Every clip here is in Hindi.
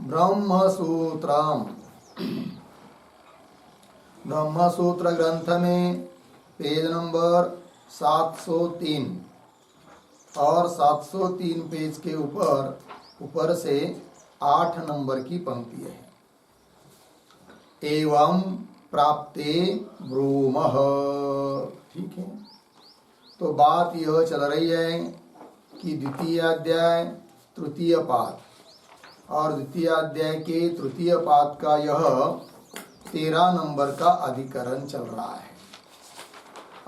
ब्रह्मसूत्रम। ब्रह्मसूत्र ग्रंथ में पेज नंबर 703 और 703 पेज के ऊपर से 8 नंबर की पंक्ति है। एवं प्राप्ते ब्रूमः। ठीक है, तो बात यह चल रही है कि द्वितीय अध्याय तृतीय पाद और द्वितीय अध्याय के तृतीय पाद का यह 13 नंबर का अधिकरण चल रहा है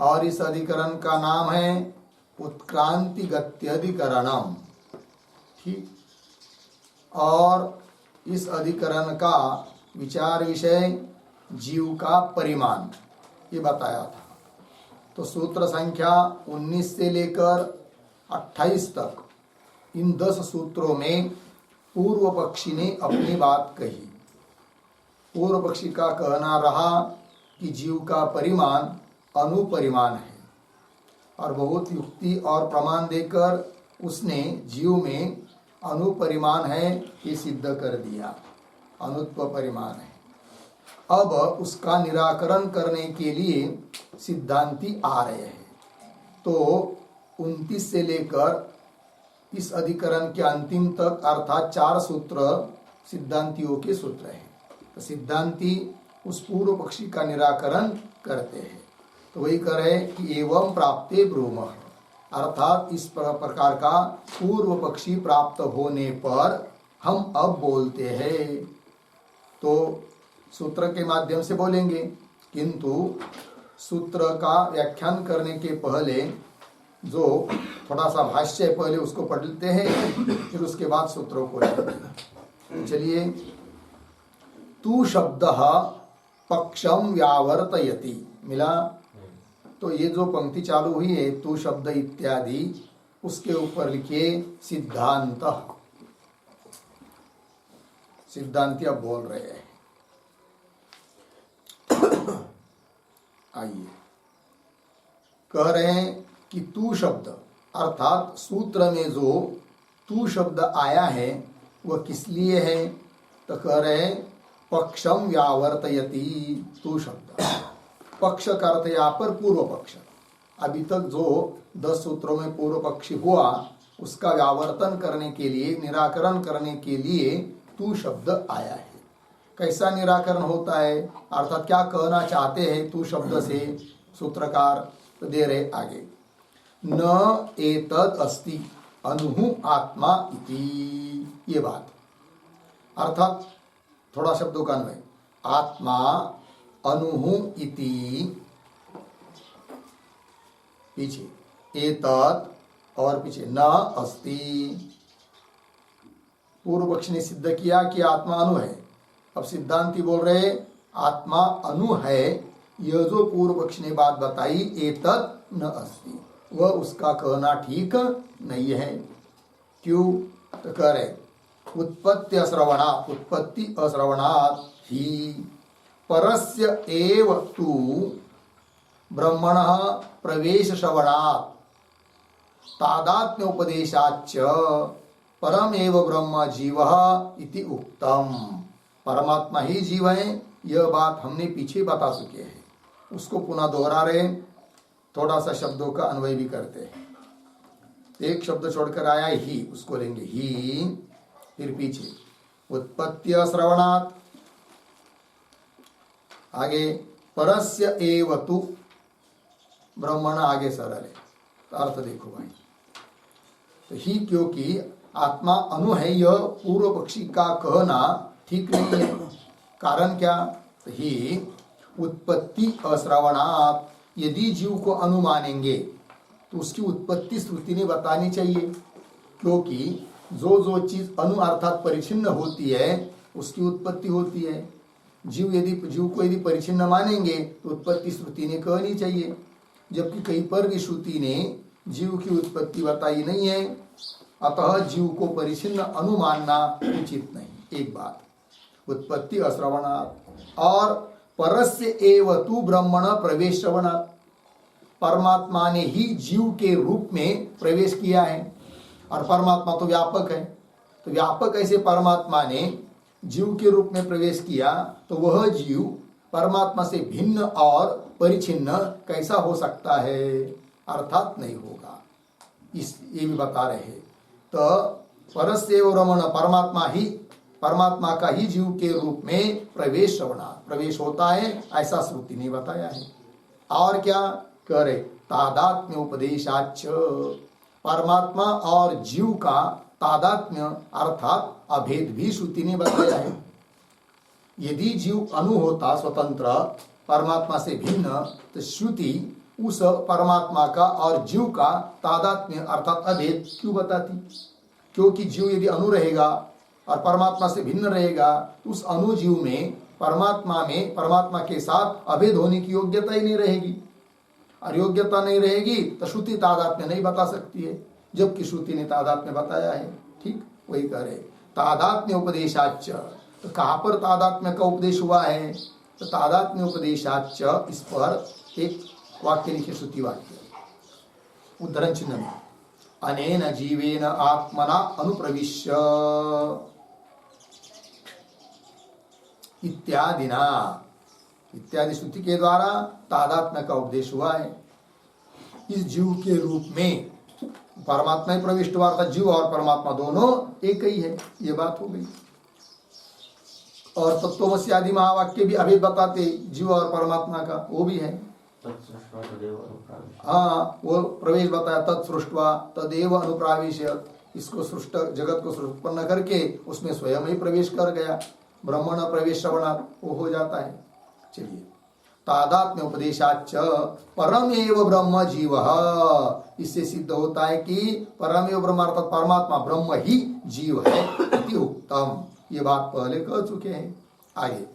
और इस अधिकरण का नाम है उत्क्रांति गत्यधिकरणम। ठीक, और इस अधिकरण का विचार विषय जीव का परिमाण ये बताया था। तो सूत्र संख्या 19 से लेकर 28 तक इन 10 सूत्रों में पूर्व पक्षी ने अपनी बात कही। पूर्व पक्षी का कहना रहा कि जीव का परिमाण अनुपरिमाण है और बहुत युक्ति और प्रमाण देकर उसने जीव में अनुपरिमाण है ये सिद्ध कर दिया, अनुत्व परिमाण है। अब उसका निराकरण करने के लिए सिद्धांती आ रहे हैं। तो 29 से लेकर इस अधिकरण के अंतिम तक अर्थात 4 सूत्र सिद्धांतियों के सूत्र हैं। तो सिद्धांती उस पूर्व पक्षी का निराकरण करते हैं। तो वही करे कि एवं प्राप्ते ब्रूमः, अर्थात इस प्रकार का पूर्व पक्षी प्राप्त होने पर हम अब बोलते हैं। तो सूत्र के माध्यम से बोलेंगे, किंतु सूत्र का व्याख्यान करने के पहले जो थोड़ा सा भाष्य है पहले उसको पढ़ लेते हैं, फिर उसके बाद सूत्रों को लेंगे। चलिए, तू शब्द पक्षम व्यावर्तयति मिला। तो ये जो पंक्ति चालू हुई है तू शब्द इत्यादि, उसके ऊपर लिखिए सिद्धांत। सिद्धांती अब बोल रहे हैं। आइए, कह रहे हैं कि तू शब्द अर्थात सूत्र में जो तू शब्द आया है वह किस लिए है? तो कह रहे हैं पक्षम व्यावर्तयति। तू शब्द पक्ष का अर्थ यहाँ पर पूर्व पक्ष। अभी तक जो 10 सूत्रों में पूर्व पक्षी हुआ उसका व्यावर्तन करने के लिए, निराकरण करने के लिए तू शब्द आया है। कैसा निराकरण होता है अर्थात क्या कहना चाहते हैं तू शब्द से सूत्रकार? तो दे रहे आगे, न एतद अस्ति अनुहु आत्मा इति। ये बात अर्थात थोड़ा शब्दों का अन्वय, आत्मा अनुहु इति, पीछे एतद और पीछे न अस्ति। पूर्व पक्ष ने सिद्ध किया कि आत्मा अनु है। अब सिद्धांती बोल रहे आत्मा अनु है। यह जो पूर्व पक्ष ने बात बताई एतद न अस्ति, वह उसका कहना ठीक नहीं है। क्यों? तो कह रहे उत्पत्ति अश्रवणात्, उत्पत्ति अश्रवणात् ही परस्य एव तु ब्रह्मणः प्रवेश श्रवणात् तादात्म्योपदेशाच्च परम एव ब्रह्म जीवः इति उक्तम। परमात्मा ही जीव है, यह बात हमने पीछे बता चुके हैं। उसको पुनः दोहरा रहे, थोड़ा सा शब्दों का अन्वय भी करते हैं। एक शब्द छोड़कर आया ही, उसको लेंगे ही, फिर पीछे उत्पत्ति श्रवणात्, आगे परस्य एव तु ब्रह्मण, आगे सरल है। तो अर्थ देखो भाई, तो ही क्योंकि आत्मा अनु है यह पूर्व पक्षी का कहना ठीक नहीं है। कारण क्या? तो ही उत्पत्ति अश्रवणात्, यदि जीव को अनु मानेंगे तो उसकी उत्पत्ति श्रुति ने बतानी चाहिए, क्योंकि जो चीज अनु अर्थात परिचिन्न होती है उसकी उत्पत्ति होती है। जीव को यदि परिचिन्न मानेंगे तो उत्पत्ति श्रुति ने कहनी चाहिए, जबकि कहीं पर भी श्रुति ने जीव की उत्पत्ति बताई नहीं है। अतः जीव को परिचिन्न अनु मानना उचित नहीं। एक बात उत्पत्ति अश्रवणात्, और परस्य एव तु ब्रह्मण प्रवेश श्रवणात्, परमात्मा ने ही जीव के रूप में प्रवेश किया है और परमात्मा तो व्यापक है। तो व्यापक ऐसे परमात्मा ने जीव के रूप में प्रवेश किया तो वह जीव परमात्मा से भिन्न और परिचिन्न कैसा हो सकता है? अर्थात नहीं होगा। इस ये भी बता रहे हैं। तो परस्यैव ब्रह्मण, परमात्मा का ही जीव के रूप में प्रवेश होता है, ऐसा श्रुति ने बताया है। और क्या करे? तादात्म्य उपदेशाच, परमात्मा और जीव का तादात्म्य अर्थात अभेद भी श्रुति ने बताया है। यदि जीव अनु होता स्वतंत्र परमात्मा से भिन्न, तो श्रुति उस परमात्मा का और जीव का तादात्म्य अर्थात अभेद क्यों बताती? क्योंकि जीव यदि अनु रहेगा और परमात्मा से भिन्न रहेगा, उस अनु जीव में परमात्मा के साथ अभेद होने की योग्यता ही नहीं रहेगी। और योग्यता नहीं रहेगी तो श्रुति तादात्म्य नहीं बता सकती है, जबकि श्रुति ने तादात्म्य बताया है। ठीक वही कह रहे तादात्म्य उपदेशाच। तो कहाँ पर तादात्म्य का उपदेश हुआ है? तो तादात्म्य उपदेशाच, इस पर एक वाक्य लिखे, श्रुति वाक्य, उद्धरण चिन्ह में, अनेन जीवेन आत्मना अनुप्रविश्य इत्यादि श्रुति के द्वारा तादात्म्य का उपदेश हुआ है। इस जीव के रूप में परमात्मा ही प्रविष्ट हुआ, अर्थात जीव और परमात्मा दोनों एक ही है, ये बात हो गई। और तत्वमसि आदि महावाक्य भी अभेद बताते जीव और परमात्मा का, वो भी है। हाँ, वो प्रवेश बताया, तत्सृष्ट्वा तदेव अनुप्राविश्य, इसको सृष्ट जगत को उत्पन्न करके उसमें स्वयं ही प्रवेश कर गया, ब्रह्मण प्रवेश श्रवणात् वो हो जाता है। चलिए, तादात्म्य उपदेशाच परम एव ब्रह्म जीव, इससे सिद्ध होता है कि परम एव ब्रह्म अर्थात परमात्मा ब्रह्म ही जीव है इति उत्तम। ये बात पहले कह चुके हैं। आगे,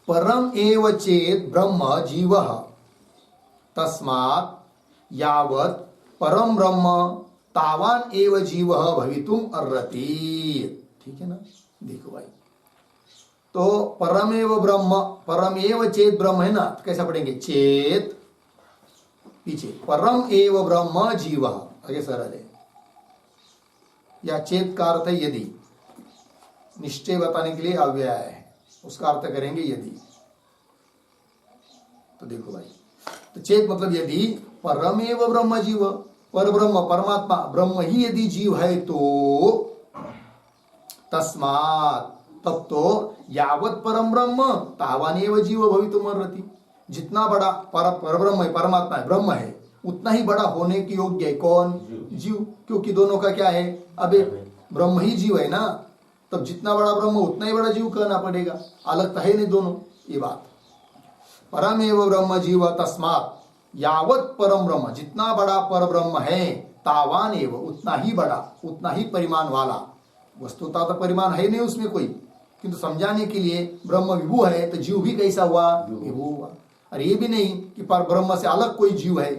परम एव चेत ब्रह्म जीव तस्मात् यावत् परम ब्रह्म तावान एव जीव भवितुम अर्हति। ठीक है ना? देखो भाई, तो परमेव ब्रह्म, परमेव चेत ब्रह्म है ना, तो कैसा पढ़ेंगे? चेत पीछे, परम एव ब्रह्म जीव, आगे सरल है। या चेत का अर्थ है यदि, निश्चय बताने के लिए अव्यय है, उसका अर्थ करेंगे यदि। तो देखो भाई, तो चेत मतलब यदि परमेव ब्रह्म जीव, पर ब्रह्म परमात्मा ब्रह्म ही यदि जीव है तो तस्मात्, तब तो यावत परम ब्रह्म तावानेव जीव भवितुम अर्हति, जितना बड़ा पर ब्रह्म है, परमात्मा है, ब्रह्म है, उतना ही बड़ा होने की योग्य है कौन? जीव। क्योंकि दोनों का क्या है? अबे ब्रह्म ही जीव है ना, तब जितना बड़ा ब्रह्म उतना ही बड़ा जीव कहना पड़ेगा, अलग तो है नहीं दोनों। ये बात, परमेव ब्रह्म जीव तस्मात् यावत परम ब्रह्म, जितना बड़ा पर ब्रह्म है, तावान एव उतना ही बड़ा, उतना ही परिमाण वाला। वस्तुता तो परिमाण है नहीं उसमें कोई, किंतु समझाने के लिए ब्रह्म विभु है तो जीव भी कैसा हुआ? विभु हुआ। और ये भी नहीं कि पर ब्रह्म से अलग कोई जीव है,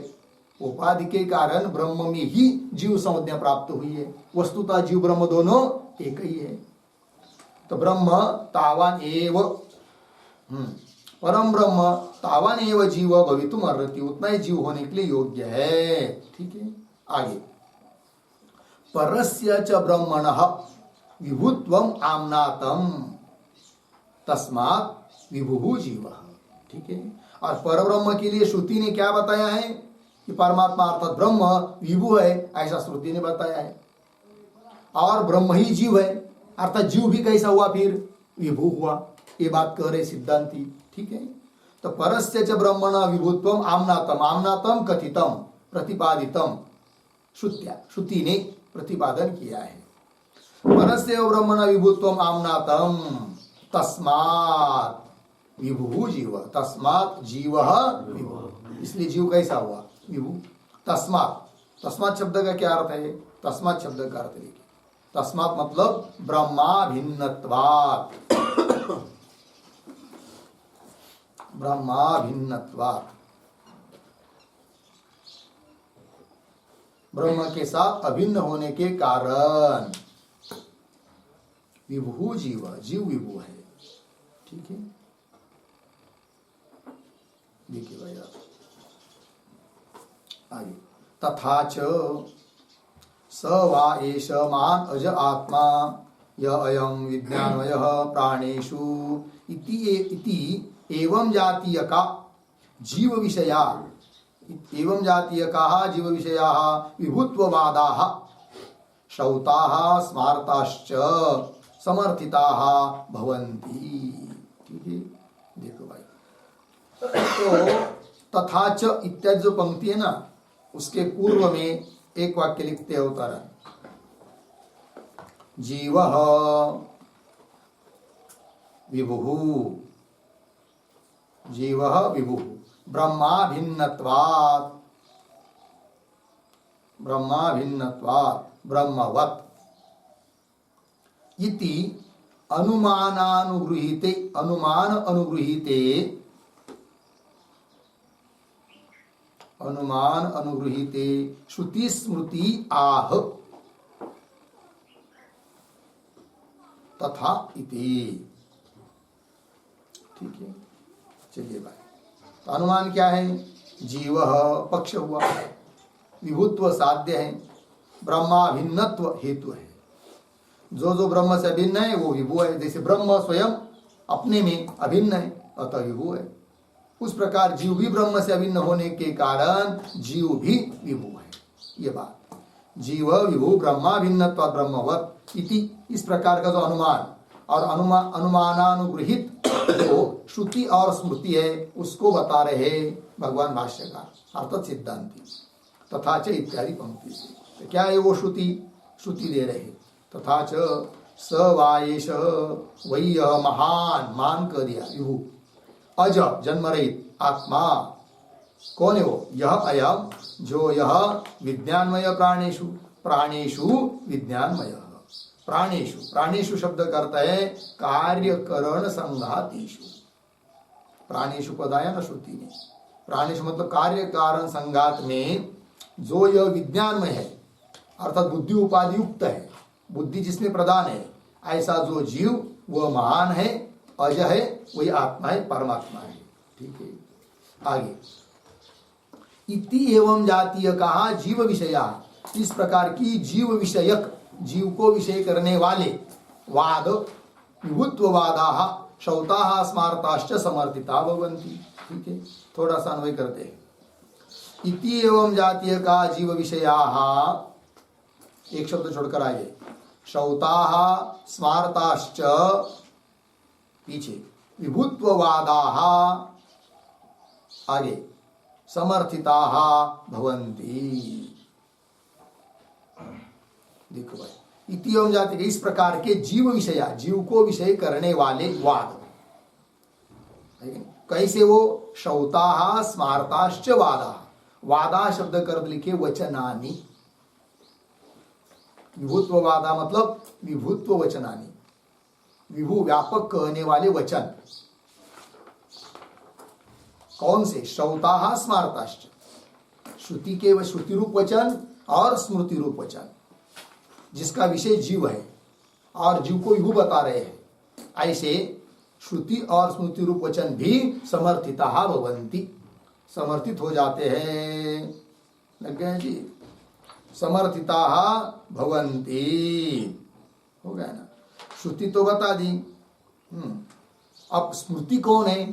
उपाधि के कारण ब्रह्म में ही जीव संज्ञा प्राप्त हुई है, वस्तुतः जीव ब्रह्म दोनों एक ही है। तो ब्रह्म तावान एव, परम ब्रह्म तावान एव जीव भवितुम अर्हति, उतना ही जीव होने के लिए योग्य है। ठीक है, आगे, परस्य च ब्रह्मणः विभुत्वम आम्नातम तस्मात् विभुः जीव। ठीक है, और परब्रह्म के लिए श्रुति ने क्या बताया है कि परमात्मा अर्थात ब्रह्म विभु है, ऐसा श्रुति ने बताया है। और ब्रह्म ही जीव है, अर्थात जीव भी कैसा हुआ? फिर विभु हुआ। ये बात कह रहे सिद्धांती। ठीक है, तो परस्य च ब्रह्मण विभुत्वम आम्नातम, आम्नातम कथितम प्रतिपादितम, श्रुति ने प्रतिपादन किया है। परस्य ब्रह्मण विभुत्वम आम्नातम तस्मात् विभु जीव, तस्मात् जीव विभु, इसलिए जीव कैसा हुआ? विभु। तस्मात्, तस्मात् शब्द का क्या अर्थ है? तस्मात् शब्द का अर्थ देखिए, तस्मात् मतलब ब्रह्माभिन्नत्वात्, ब्रह्माभिन्नत्वात्, ब्रह्म के साथ अभिन्न होने के कारण विभु जीव, जीव विभु है। ठीक है, देखिए भाई आप आगे, तथा च स वा एष मान अज आत्मा य अयम विज्ञानमयः प्राणेषु इति एवं जातीय का जीव विषया एवं जातीय का जीव विषया विभुत्ववादाः श्रौताः स्मार्ताश्च समर्थिताः भवन्ति। ठीक है, देखो भाई, तो तथा च इत्यादि जो पंक्ति है ना, उसके पूर्व में एक वाक्य लिखते हैं अवतरण, जीवः विभुः, जीवः विभुः ब्रह्माभिन्नत्वात्, ब्रह्माभिन्नत्वात् ब्रह्मवत् इति अनुमानानुगृहीते, अनुमान अनुगृहीते, अनुमान अनुगृहीते श्रुति स्मृति आह तथा इति। ठीक है, चलिए भाई, तो अनुमान क्या है? जीव पक्ष हुआ, विभुत्व साध्य है, ब्रह्माभिन्नत्व हेतु है। जो जो ब्रह्म से अभिन्न है वो विभु है। जैसे ब्रह्म स्वयं अपने में अभिन्न है, अतः विभु है। उस प्रकार जीव भी ब्रह्म से अभिन्न होने के कारण जीव भी विभु है। ये बात, जीव विभु ब्रह्माभिन्नत्व ब्रह्मवत् इति, इस प्रकार का जो अनुमान और अनुमानानुगृहित जो श्रुति और स्मृति है उसको बता रहे भगवान भाष्यकार अर्थात सिद्धांति। तथा च इत्यादि पंक्ति से तो क्या है वो श्रुति? श्रुति दे रहे तथा च स वायेश वही महान, मान कर दिया विभु, अज जन्म रहित आत्मा। कौन है वो? यह अयम, जो यह विज्ञानमय प्राणेषु, प्राणेषु विज्ञानमय, प्राणेषु, प्राणेषु शब्द करता है कार्यकरण संघातेषु, प्राणेषु पद आया ना श्रुति में, प्राणेषु मतलब कार्य कारण संघात में जो यह विज्ञानमय है अर्थात बुद्धि उपाधि युक्त है, बुद्धि जिसमें प्रदान है, ऐसा जो जीव वह महान है, अज है, वही आत्मा है, परमात्मा है। ठीक है, आगे इति एवं जातीय कहा जीव विषया, इस प्रकार की जीव विषयक, जीव को विषय करने वाले वाद, विभुत्ववादाः श्रौताः स्मार्ताश्च समर्थिता भवन्ति। ठीक है, थोड़ा सा अन्वय करते हैं। इति एवं जातीय का जीव विषयाः, एक शब्द छोड़कर आगे, श्रौताः स्मार्ताश्च, पीछे विभुत्ववादाः, आगे समर्थिताः भवन्ति। देखो भाई, इति एवं जाति के इस प्रकार के जीव विषया, जीव को विषय करने वाले वाद, कैसे वो? श्रौताः स्मार्ताश्च वादाः, वादा शब्द कर लिखे वचनानि, विभुत्ववादा मतलब विभुत्व वचनानि, विभु व्यापक कहने वाले वचन। कौन से? श्रौताः स्मार्ताश्च, श्रुति के श्रुति रूप वचन और स्मृति रूप वचन, जिसका विषय जीव है और जीव को विभु बता रहे हैं, ऐसे श्रुति और स्मृति रूप वचन भी समर्थिताः भवन्ति, समर्थित हो जाते हैं। लग गए जी, समर्थिताः भवन्ति, हो गया ना। श्रुति तो बता दी, अब स्मृति कौन है?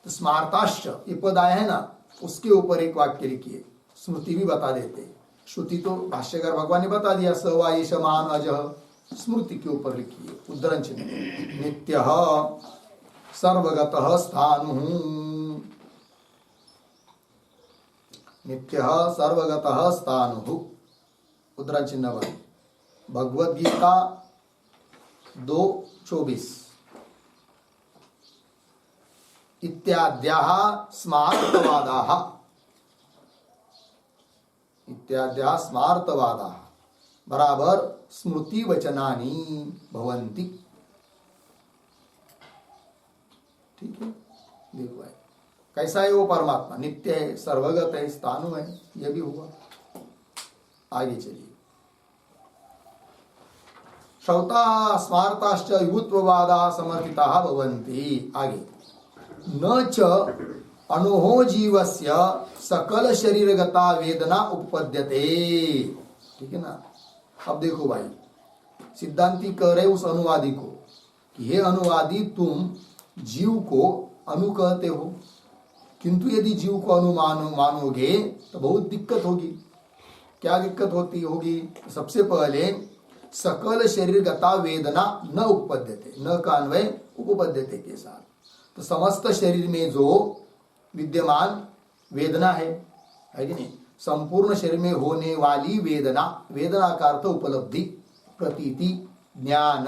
तो स्मार्ताश्च, ये पद आया है ना, उसके ऊपर एक वाक्य लिखिए, स्मृति भी बता देते। श्रुति तो भाष्यकार भगवान ने बता दिया, स वायेश महान अजः, स्मृति के ऊपर लिखिए उद्धरण चिन्ह, नित्यः सर्वगतः स्थाणुः, नित्यः सर्वगतः स्थाणुः, उद्धरण चिन्ह बन, भगवद गीता 2:24 इत्याद्याः स्मार्तवादाः, इत्याद्याः स्मार्तवादाः बराबर स्मृति वचनानि भवन्ति। ठीक है, देखो है कैसा है वो परमात्मा, नित्य है, सर्वगत है, स्थाणु है, यह भी हुआ। आगे चलिए, श्रौताः स्मार्ताश्च विभुत्ववादाः समर्थिताः भवन्ति। आगे, न च अणोः जीवस्य सकल शरीरगता वेदना उपपद्यते। ठीक है ना। अब देखो भाई, सिद्धांती कह रहे उस अनुवादी को कि हे अनुवादी, तुम जीव को अनु कहते हो, किंतु यदि जीव को मानोगे तो बहुत दिक्कत होगी। क्या दिक्कत होती होगी? सबसे पहले सकल शरीरगता वेदना न उपपद्यते, न का अन्वय उपपद्यते के साथ, तो समस्त शरीर में जो विद्यमान वेदना है कि नहीं, संपूर्ण शरीर में होने वाली वेदना, वेदना का अर्थ उपलब्धि, प्रतीति, ज्ञान,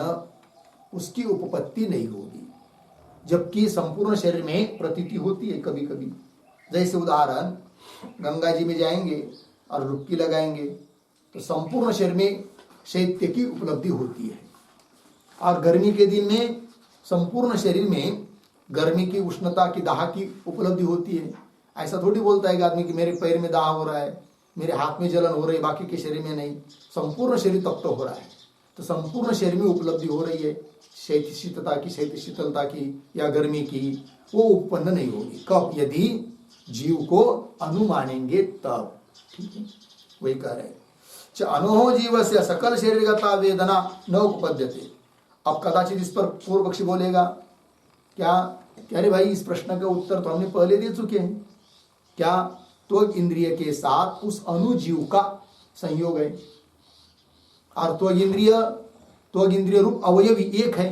उसकी उपपत्ति नहीं होगी। जबकि संपूर्ण शरीर में प्रतीति होती है कभी कभी। जैसे उदाहरण, गंगा जी में जाएंगे और डुबकी लगाएंगे तो संपूर्ण शरीर में शैत्य की उपलब्धि होती है, और गर्मी के दिन में संपूर्ण शरीर में गर्मी की, उष्णता की, दाह की उपलब्धि होती है। ऐसा थोड़ी बोलता है कि आदमी कि मेरे पैर में दाह हो रहा है, मेरे हाथ में जलन हो रही है, बाकी के शरीर में नहीं। संपूर्ण शरीर तप्त हो रहा है, तो संपूर्ण शरीर में उपलब्धि हो रही है शैत्य शीतलता की, शैत्य शीतलता की या गर्मी की, वो उत्पन्न नहीं होगी। कब? यदि जीव को अनुमानेंगे तब। ठीक है, वही कह रहे हैं अनोहो जीव से सकल शरीरगता वेदना न उपपद्यते। अब कदाचित इस पर पूर्व पक्षी बोलेगा क्या, अरे भाई इस प्रश्न का उत्तर तो हमने पहले दे चुके हैं। क्या? त्वग इंद्रिय के साथ उस अनुजीव का संयोग है, और त्वग इंद्रिय रूप अवयवी एक है,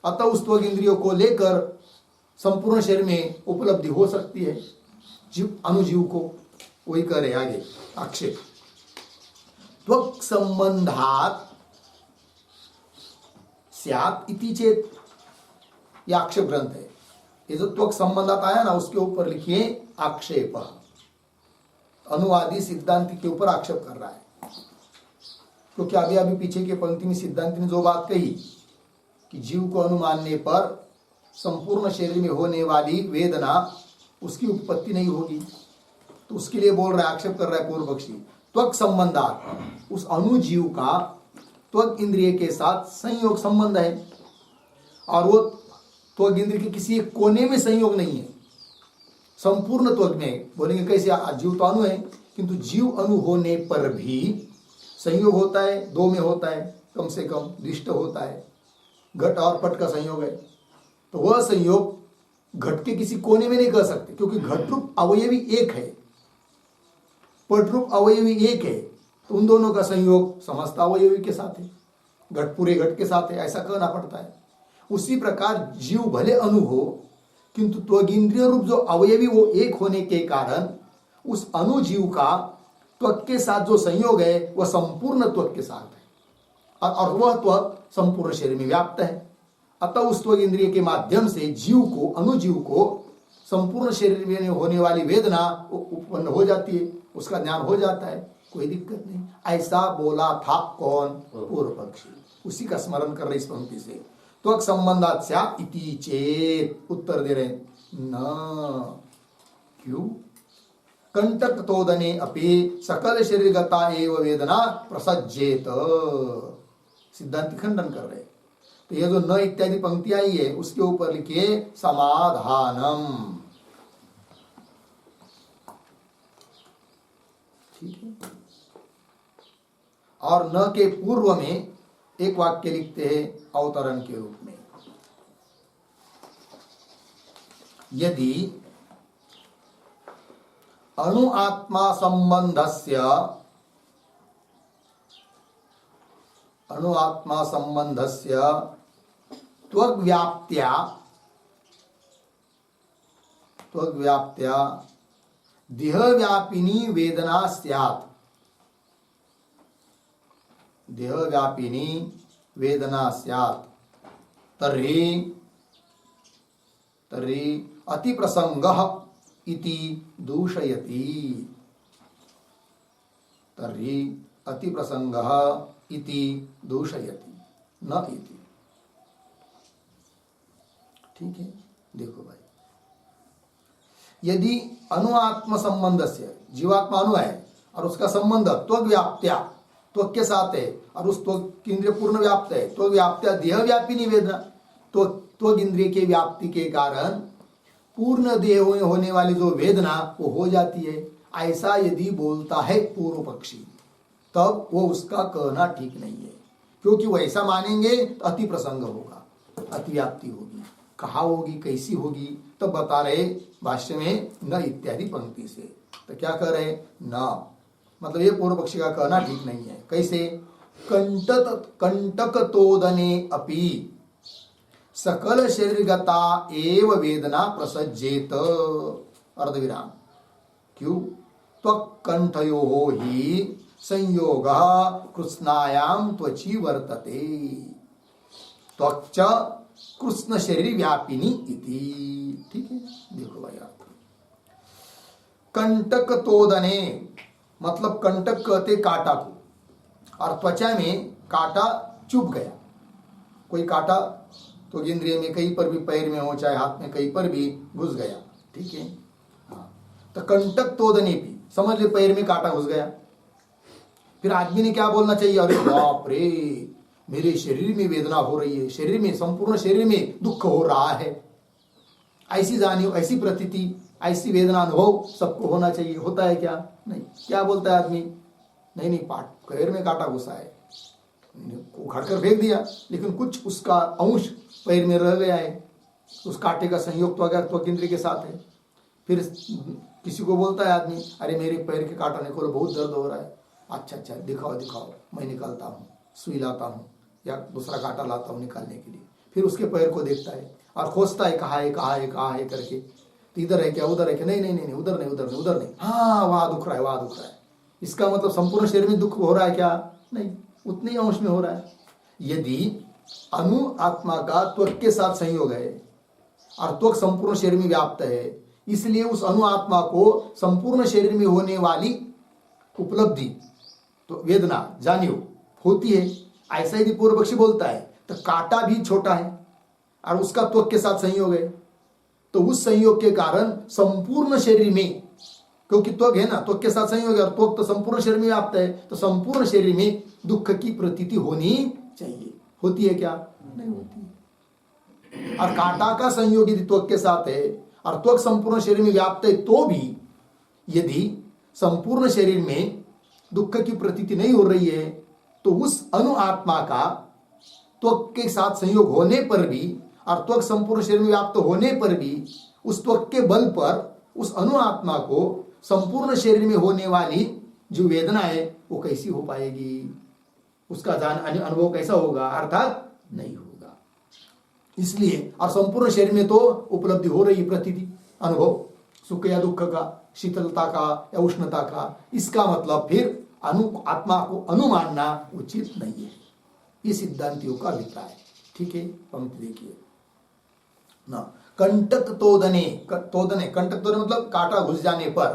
अतः उस त्वग इंद्रियों को लेकर संपूर्ण शरीर में उपलब्धि हो सकती है जीव अनुजीव को। वही कह रहे आगे आक्षेप, त्वक संबंधात स्यात् इति चेत, यह आक्षेप ग्रंथ है। ये जो त्वक संबंधात आया ना, उसके ऊपर लिखिए आक्षेप। अनुवादी सिद्धांति के ऊपर आक्षेप कर रहा है, क्योंकि अभी पीछे के पंक्ति में सिद्धांति ने जो बात कही कि जीव को अनुमानने पर संपूर्ण शरीर में होने वाली वेदना, उसकी उत्पत्ति नहीं होगी, तो उसके लिए बोल रहा है, आक्षेप कर रहा है पूर्व पक्षी, त्वक संबंधात, उस अनुजीव का त्वक इंद्रिय के साथ संयोग संबंध है, और वो त्वक इंद्रिय के किसी एक कोने में संयोग नहीं है, संपूर्ण त्वक में। बोलेंगे कैसे? जीव तो अणु है, किंतु जीव अणु होने पर भी संयोग होता है, दो में होता है, कम से कम दृष्ट होता है, घट और पट का संयोग है। तो वह संयोग घट के किसी कोने में नहीं कर सकते, क्योंकि घट रूप अवयवी एक है, पट रूप अवयवी एक है, तो उन दोनों का संयोग समस्त अवयवी के साथ है, घट पूरे घट के साथ है, ऐसा कहना पड़ता है। उसी प्रकार जीव भले अणु हो, किंतु त्वगिंद्रिय रूप जो अवयवी वो एक होने के कारण उस अणु जीव का त्वक के साथ जो संयोग है वह संपूर्ण त्वक के साथ है, और वह त्वक संपूर्ण शरीर में व्याप्त है। अतः उस त्वक इंद्रिय के माध्यम से जीव को, अनुजीव को संपूर्ण शरीर में होने वाली वेदना उत्पन्न हो जाती है, उसका ज्ञान हो जाता है, कोई दिक्कत नहीं। ऐसा बोला था कौन? पूर्व पक्षी। उसी का स्मरण कर रहे इस पंक्ति से, त्वक संबंधात् स्यात् इति चेत। उत्तर दे रहे न, क्यों? कंटक तोदने अपि सकल शरीरगता एव वेदना प्रसज्जेत। सिद्धांत खंडन कर रहे। तो ये जो न इत्यादि पंक्ति आई है उसके ऊपर लिखिए समाधानम। ठीक है, और न के पूर्व में एक वाक्य लिखते हैं अवतरण के रूप में, यदि अणु आत्मा संबंधस्य त्वग्व्याप्त्या देहव्यापिनी वेदना स्यात्, देहव्यापिनी वेदना स्यात्, तर्हि अतिप्रसंगः इति दूषयति, तर्हि अतिप्रसंगः इति दूषयति, न इति। ठीक है, देखो भाई, यदि अनुआत्म संबंध से, जीवात्मा अणु है और उसका संबंध त्वग्व्याप्त्या, त्वक के साथ है, और उस त्वक इंद्रिय पूर्ण व्याप्त है, त्वग्व्याप्त्या देह व्यापिनी वेदना, तो त्वक इंद्रिय के व्याप्ति के कारण पूर्ण देह में होने वाली जो वेदना वो हो जाती है, ऐसा यदि बोलता है पूर्व पक्षी, तब वो उसका कहना ठीक नहीं है। क्योंकि वैसा मानेंगे तो अति प्रसंग होगा, अतिव्याप्ति होगी। कहा होगी, कैसी होगी, तो बता रहे भाष्य में न इत्यादि पंक्ति से। तो क्या कह रहे न, मतलब ये पूर्व पक्षी का कहना ठीक नहीं है। कैसे? कंटक तोदने अपि सकल शरीरगता एव वेदना प्रसज्जेत। अर्धविराम। क्यों? त्वक्कंठयोः ही संयोगः कृत्स्नायां त्वचि वर्तते। त्वक्च कृष्ण शरीर व्यापिनी इति। ठीक है, देखो भाई आप, कंटक तोदने मतलब कंटक कहते कांटा को, और त्वचा में कांटा चुभ गया। कोई कांटा तो इंद्रिय में कहीं पर भी, पैर में हो चाहे हाथ में, कहीं पर भी घुस गया। ठीक है, हाँ। तो कंटक तोदने भी समझ ले, पैर में कांटा घुस गया। फिर आदमी ने क्या बोलना चाहिए? अरे बाप रे, मेरे शरीर में वेदना हो रही है, शरीर में, संपूर्ण शरीर में दुख हो रहा है। ऐसी जानियो, ऐसी प्रतीति, ऐसी वेदना अनुभव सबको होना चाहिए। होता है क्या? नहीं। क्या बोलता है आदमी? नहीं नहीं, पैर में कांटा घुसा है, उखाड़ कर फेंक दिया, लेकिन कुछ उसका अंश पैर में रह गया है। उस कांटे का संयोग तो अगर त्वक इंद्रिय के साथ है। फिर किसी को बोलता है आदमी, अरे मेरे पैर के कांटा निकालो, बहुत दर्द हो रहा है। अच्छा अच्छा, दिखाओ दिखाओ, मैं निकालता हूँ, सुई लाता हूँ या दूसरा कांटा लाता हूँ निकालने के लिए। फिर उसके पैर को देखता है और खोजता है, कहाँ है कहाँ है कहाँ है करके। तो इधर है क्या, उधर है क्या? नहीं नहीं नहीं, उधर नहीं उधर नहीं उधर नहीं, हाँ वहाँ दुख रहा है, वहाँ दुख रहा है। इसका मतलब संपूर्ण शरीर में दुख हो रहा है क्या? नहीं, उतने ही अंश में हो रहा है। यदि अनु आत्मा का त्वक के साथ संयोग है और त्वक संपूर्ण शरीर में व्याप्त है, इसलिए उस अनु आत्मा को संपूर्ण शरीर में होने वाली उपलब्धि तो वेदना जानियो होती है। ऐसा यदि पूर्व पक्षी बोलता है तो कांटा भी छोटा है और उसका त्वक के साथ संयोग है, तो उस संयोग के कारण संपूर्ण शरीर में, क्योंकि त्वक है ना, त्वक के साथ संयोग है और त्वक तो संपूर्ण शरीर में व्याप्त है, तो संपूर्ण शरीर में दुख की प्रतीति होनी चाहिए। होती है क्या? नहीं होती है। और कांटा का संयोग यदि त्वक के साथ है और त्वक संपूर्ण शरीर में व्याप्त है, तो भी यदि संपूर्ण शरीर में दुख की प्रतीति नहीं हो रही है, तो उस अनु आत्मा का त्वक के साथ संयोग होने पर भी और त्वक संपूर्ण शरीर में व्याप्त होने पर भी उस त्वक के बल पर उस अनु आत्मा को संपूर्ण शरीर में होने वाली जो वेदना है वो कैसी हो पाएगी? उसका अनुभव कैसा होगा? अर्थात नहीं होगा। इसलिए और संपूर्ण शरीर में तो उपलब्धि हो रही प्रतीति, अनुभव सुख या दुख का, शीतलता का या उष्णता का। इसका मतलब फिर आत्मा को अनुमानना उचित नहीं है। ये सिद्धांतियों का अभिप्राय। ठीक है, पंक्ति देखिए ना। कंटक तोदने, तोदने, कंटक तोदने मतलब कांटा घुस जाने पर,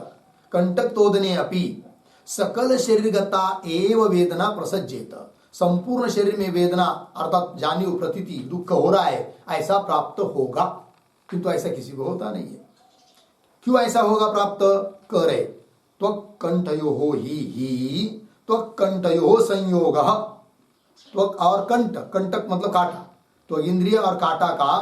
कंटक तोदने अपि सकल शरीरगता एव वेदना प्रसज्जेत। संपूर्ण शरीर में वेदना अर्थात जानियो प्रतीति दुख हो रहा है, ऐसा प्राप्त होगा। किंतु ऐसा किसी को होता नहीं है। क्यों ऐसा होगा प्राप्त? करे त्वक्कंठयोः ही त्वक्कंठयोः संयोगः। त्वक और कंटक, कंटक मतलब कांटा, त्वक इंद्रिय और कांटा का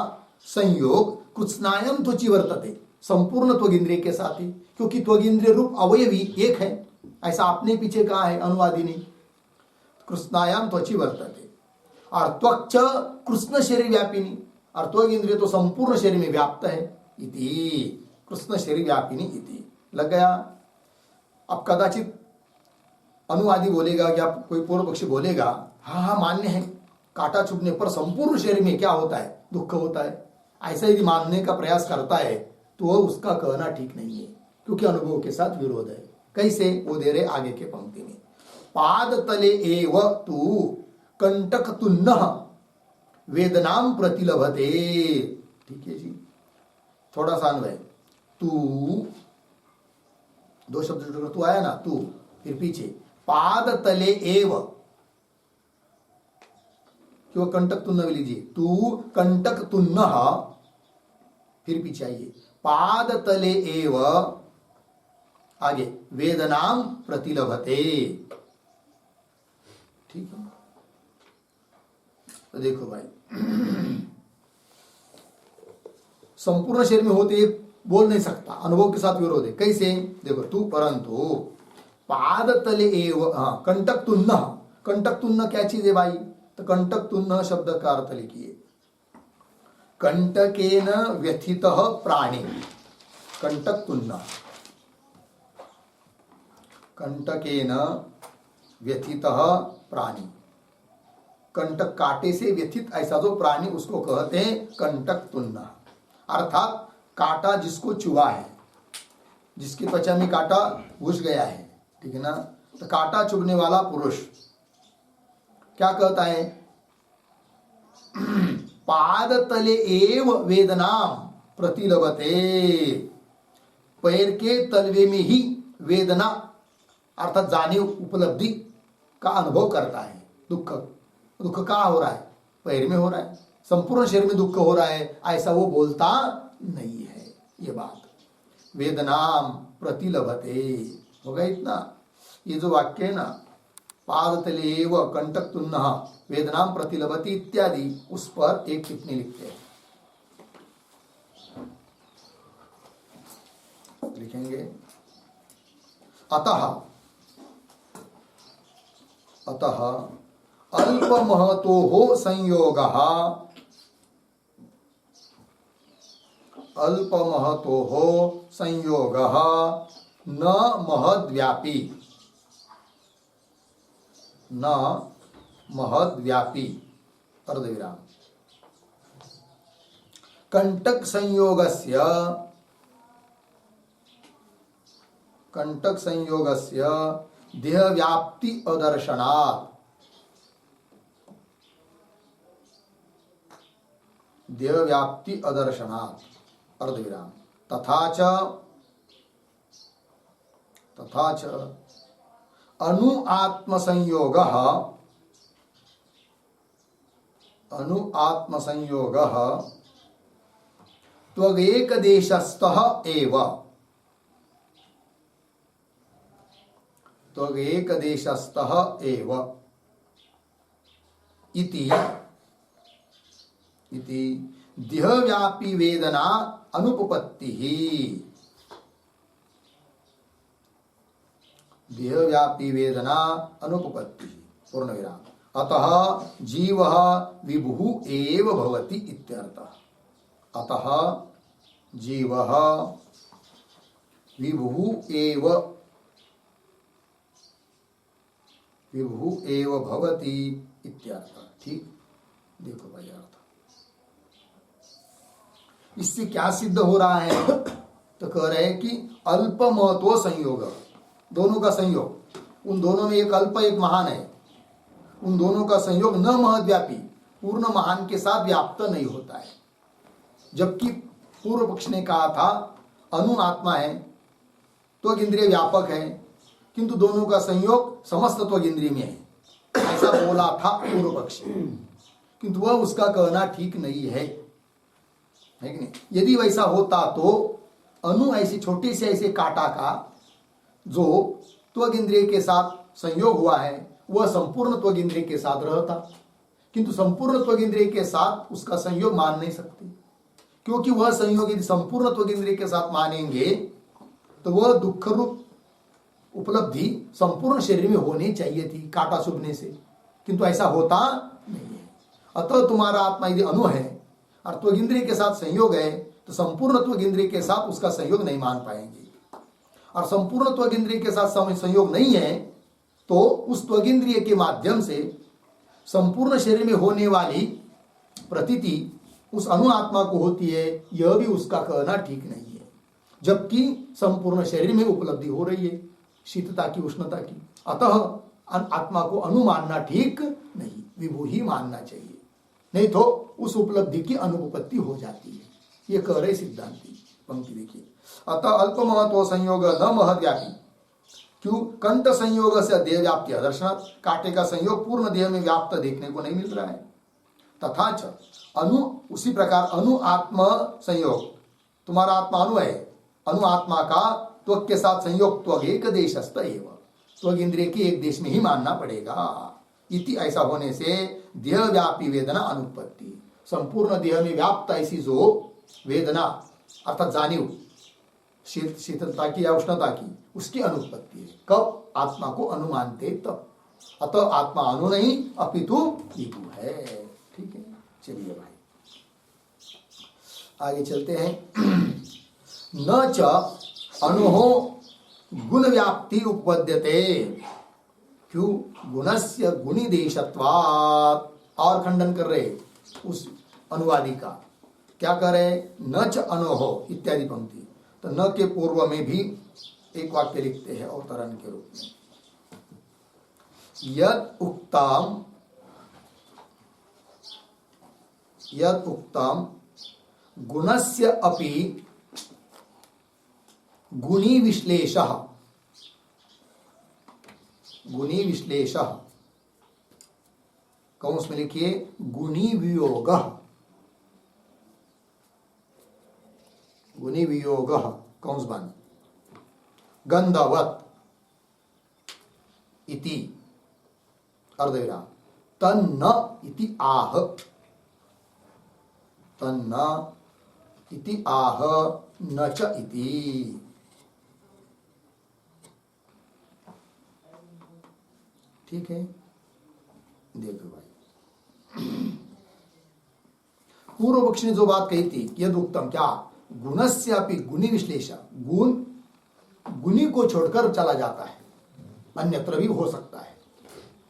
संयोग कृत्स्नायां त्वचि वर्तते, संपूर्ण त्वक इंद्रिय के साथ ही, क्योंकि त्वक इंद्रिय रूप अवयवी एक है, ऐसा आपने पीछे कहा है अनुवादी ने। कृत्स्नायां त्वचि वर्तते और त्वक च कृष्ण शरीर व्यापिनी, और त्वक इंद्रिय तो संपूर्ण शरीर में व्याप्त है। इति कृष्ण शरीर व्यापिनी इति लग गया। अब कदाचित अनुवादी बोलेगा या कोई पूर्व पक्षी बोलेगा, हाँ हाँ मान्य है, कांटा चुभने पर संपूर्ण शरीर में क्या होता है? दुख होता है। ऐसा यदि मानने का प्रयास करता है तो उसका कहना ठीक नहीं है, क्योंकि अनुभव के साथ विरोध है। कैसे? वो दे रहे आगे के पंक्ति में, पाद तले एव तू कंटक तुन्नः वेदनाम प्रतिलभते। ठीक है जी, थोड़ा सा अन्वय। तू, दो शब्द जोड़कर तू आया ना, तू, फिर पीछे पाद तले एव, क्यों कंटक तुन्न भी लीजिए, तू कंटक तुन्नः, फिर पीछे आइए पाद तले एव, आगे वेदनाम प्रतिलभते। ठीक है, तो देखो भाई संपूर्ण शरीर में होते बोल नहीं सकता, अनुभव के साथ विरोध है। कैसे? देखो, तू परंतु पाद तले एव, हाँ, कंटक तुन्न, कंटक तुन्न क्या चीज है भाई? तो कंटक तुन्न शब्द का अर्थ लिखिए, कंटकेन व्यथितः प्राणी, कंटक तुन्न, कंटकेन व्यथितः प्राणी, कंटक कांटे से व्यथित ऐसा जो प्राणी उसको कहते हैं कंटक तुन्न, अर्थात कांटा जिसको चुभा है, जिसकी त्वचा में कांटा घुस गया है, ठीक है ना। तो कांटा चुभने वाला पुरुष क्या कहता है, पाद तले एव वेदनाम प्रतिलभते, पैर के तलवे में ही वेदना अर्थात जाने उपलब्धि का अनुभव करता है। दुख दुख कहाँ हो रहा है, पैर में हो रहा है, संपूर्ण शरीर में दुख हो रहा है ऐसा वो बोलता नहीं है। ये बात वेदनाम प्रतिलभते होगा इतना। ये जो वाक्य है ना, पाद तले एव कंटक तुन्नः वेदनाम प्रतिलभते इत्यादि, उस पर एक टिप्पणी लिखते हैं, लिखेंगे अतः अतः अल्पमहतोः संयोगः, अल्पमहतोः संयोगः न महद्व्यापी, न महद्व्यापी अर्धविराम, कंटक संयोगस्य, कंटक संयोगस्य देहव्याप्ति अदर्शनात्, देहव्याप्ति अदर्शनात् अर्धविराम, तथा च अनु आत्म संयोगः, अनु आत्म संयोगः त्वगेकदेशस्थः एव, त्वगेकदेशस्थः एव इति देहव्यापी वेदना अनुपपत्तिः, देहव्यापी वेदना अनुपपत्तिः पूर्णविराम, अतः जीवः विभुः एव भवति इत्यर्थः, अतः जीवः विभुः एव, विभुः एव भवति इत्यर्थः। ठीक, देखो भाई अर्थ इससे क्या सिद्ध हो रहा है, तो कह रहे हैं कि अल्प महत्व संयोग, दोनों का संयोग, उन दोनों में एक अल्प एक महान है, उन दोनों का संयोग न महद्व्यापी, पूर्ण महान के साथ व्याप्त नहीं होता है। जबकि पूर्व पक्ष ने कहा था अनु आत्मा है, त्वग इंद्रिय व्यापक है, किंतु दोनों का संयोग समस्त त्वग इंद्रिय में है, ऐसा बोला था पूर्व पक्ष, किंतु वह उसका कहना ठीक नहीं है कि नहीं। यदि वैसा होता तो अनु ऐसी छोटे से ऐसे कांटा का जो त्वग इंद्रिय के साथ संयोग हुआ है वह संपूर्ण त्वग इंद्रिय के साथ रहता, किंतु संपूर्ण त्वग इंद्रिय के साथ उसका संयोग मान नहीं सकते, क्योंकि वह संयोग यदि संपूर्ण त्वग इंद्रिय के साथ मानेंगे तो वह दुख रूप उपलब्धि संपूर्ण शरीर में होनी चाहिए थी कांटा चुभने से, किंतु ऐसा होता नहीं है। अतः तुम्हारा आत्मा यदि अनु है और त्वग इंद्रिय के साथ संयोग है तो संपूर्ण त्वग इंद्रिय के साथ उसका संयोग नहीं मान पाएंगे, और संपूर्ण त्वग इंद्रिय के साथ संयोग नहीं है तो उस त्वग इंद्रिय के माध्यम से संपूर्ण शरीर में होने वाली प्रतीति उस अनु आत्मा को होती है, यह भी उसका कहना ठीक नहीं है। जबकि संपूर्ण शरीर में उपलब्धि हो रही है शीतता की, उष्णता की, अतः आत्मा को अनु मानना ठीक नहीं, विभु ही मानना चाहिए, नहीं तो उस उपलब्धि की अनुपपत्ति हो जाती है। ये कह रहे सिद्धांति। पंक्ति देखिए, अतः अल्प महत्व संयोग न महद्व्यापी, क्यों, कंठ संयोग से देह व्याप्ति अदर्शनात्, कांटे का संयोग पूर्ण देह में व्याप्त देखने को नहीं मिल रहा है। तथा च अनु, उसी प्रकार अनु आत्म संयोग, तुम्हारा आत्मा अनु है, अनु आत्मा का त्वक के साथ संयोग त्वग एक देशस्थ एव, त्वग इंद्रिय के एक देश में ही मानना पड़ेगा। इति, ऐसा होने से देह व्यापी वेदना अनुपत्ति, संपूर्ण देह में व्याप्त ऐसी जो वेदना अर्थात जानिव शीतलता की या उष्णता की, उसकी अनुपत्ति है। कब आत्मा को अनुमानते तब, अतः आत्मा अनु नहीं अपितु विभु है। ठीक है, चलिए भाई आगे चलते हैं। न च अणोः गुण व्याप्ति उपपद्यते। क्यों? गुणस्य गुणिदेशत्वात्। और खंडन कर रहे उस अनुवादी का, क्या कह रहे? न च अणोः इत्यादि पंक्ति। तो न के पूर्व में भी एक वाक्य लिखते हैं अवतरण के रूप में, यद उक्तम गुणस्य अपि गुणी विश्लेषः। गुणी विश्लेषः कौंस में लिखिए गुणी वियोगः। गुणी वियोगः कौंस बन गंधवत् इति अर्धविराम तन्न इति आह। तन्न इति आह न च इति। ठीक है, देखो भाई पूर्व पक्ष ने जो बात कही थी, यद उत्तम, क्या गुणस्य अपि गुणी विश्लेष, गुण गुणी को छोड़कर चला जाता है, अन्यत्र भी हो सकता है।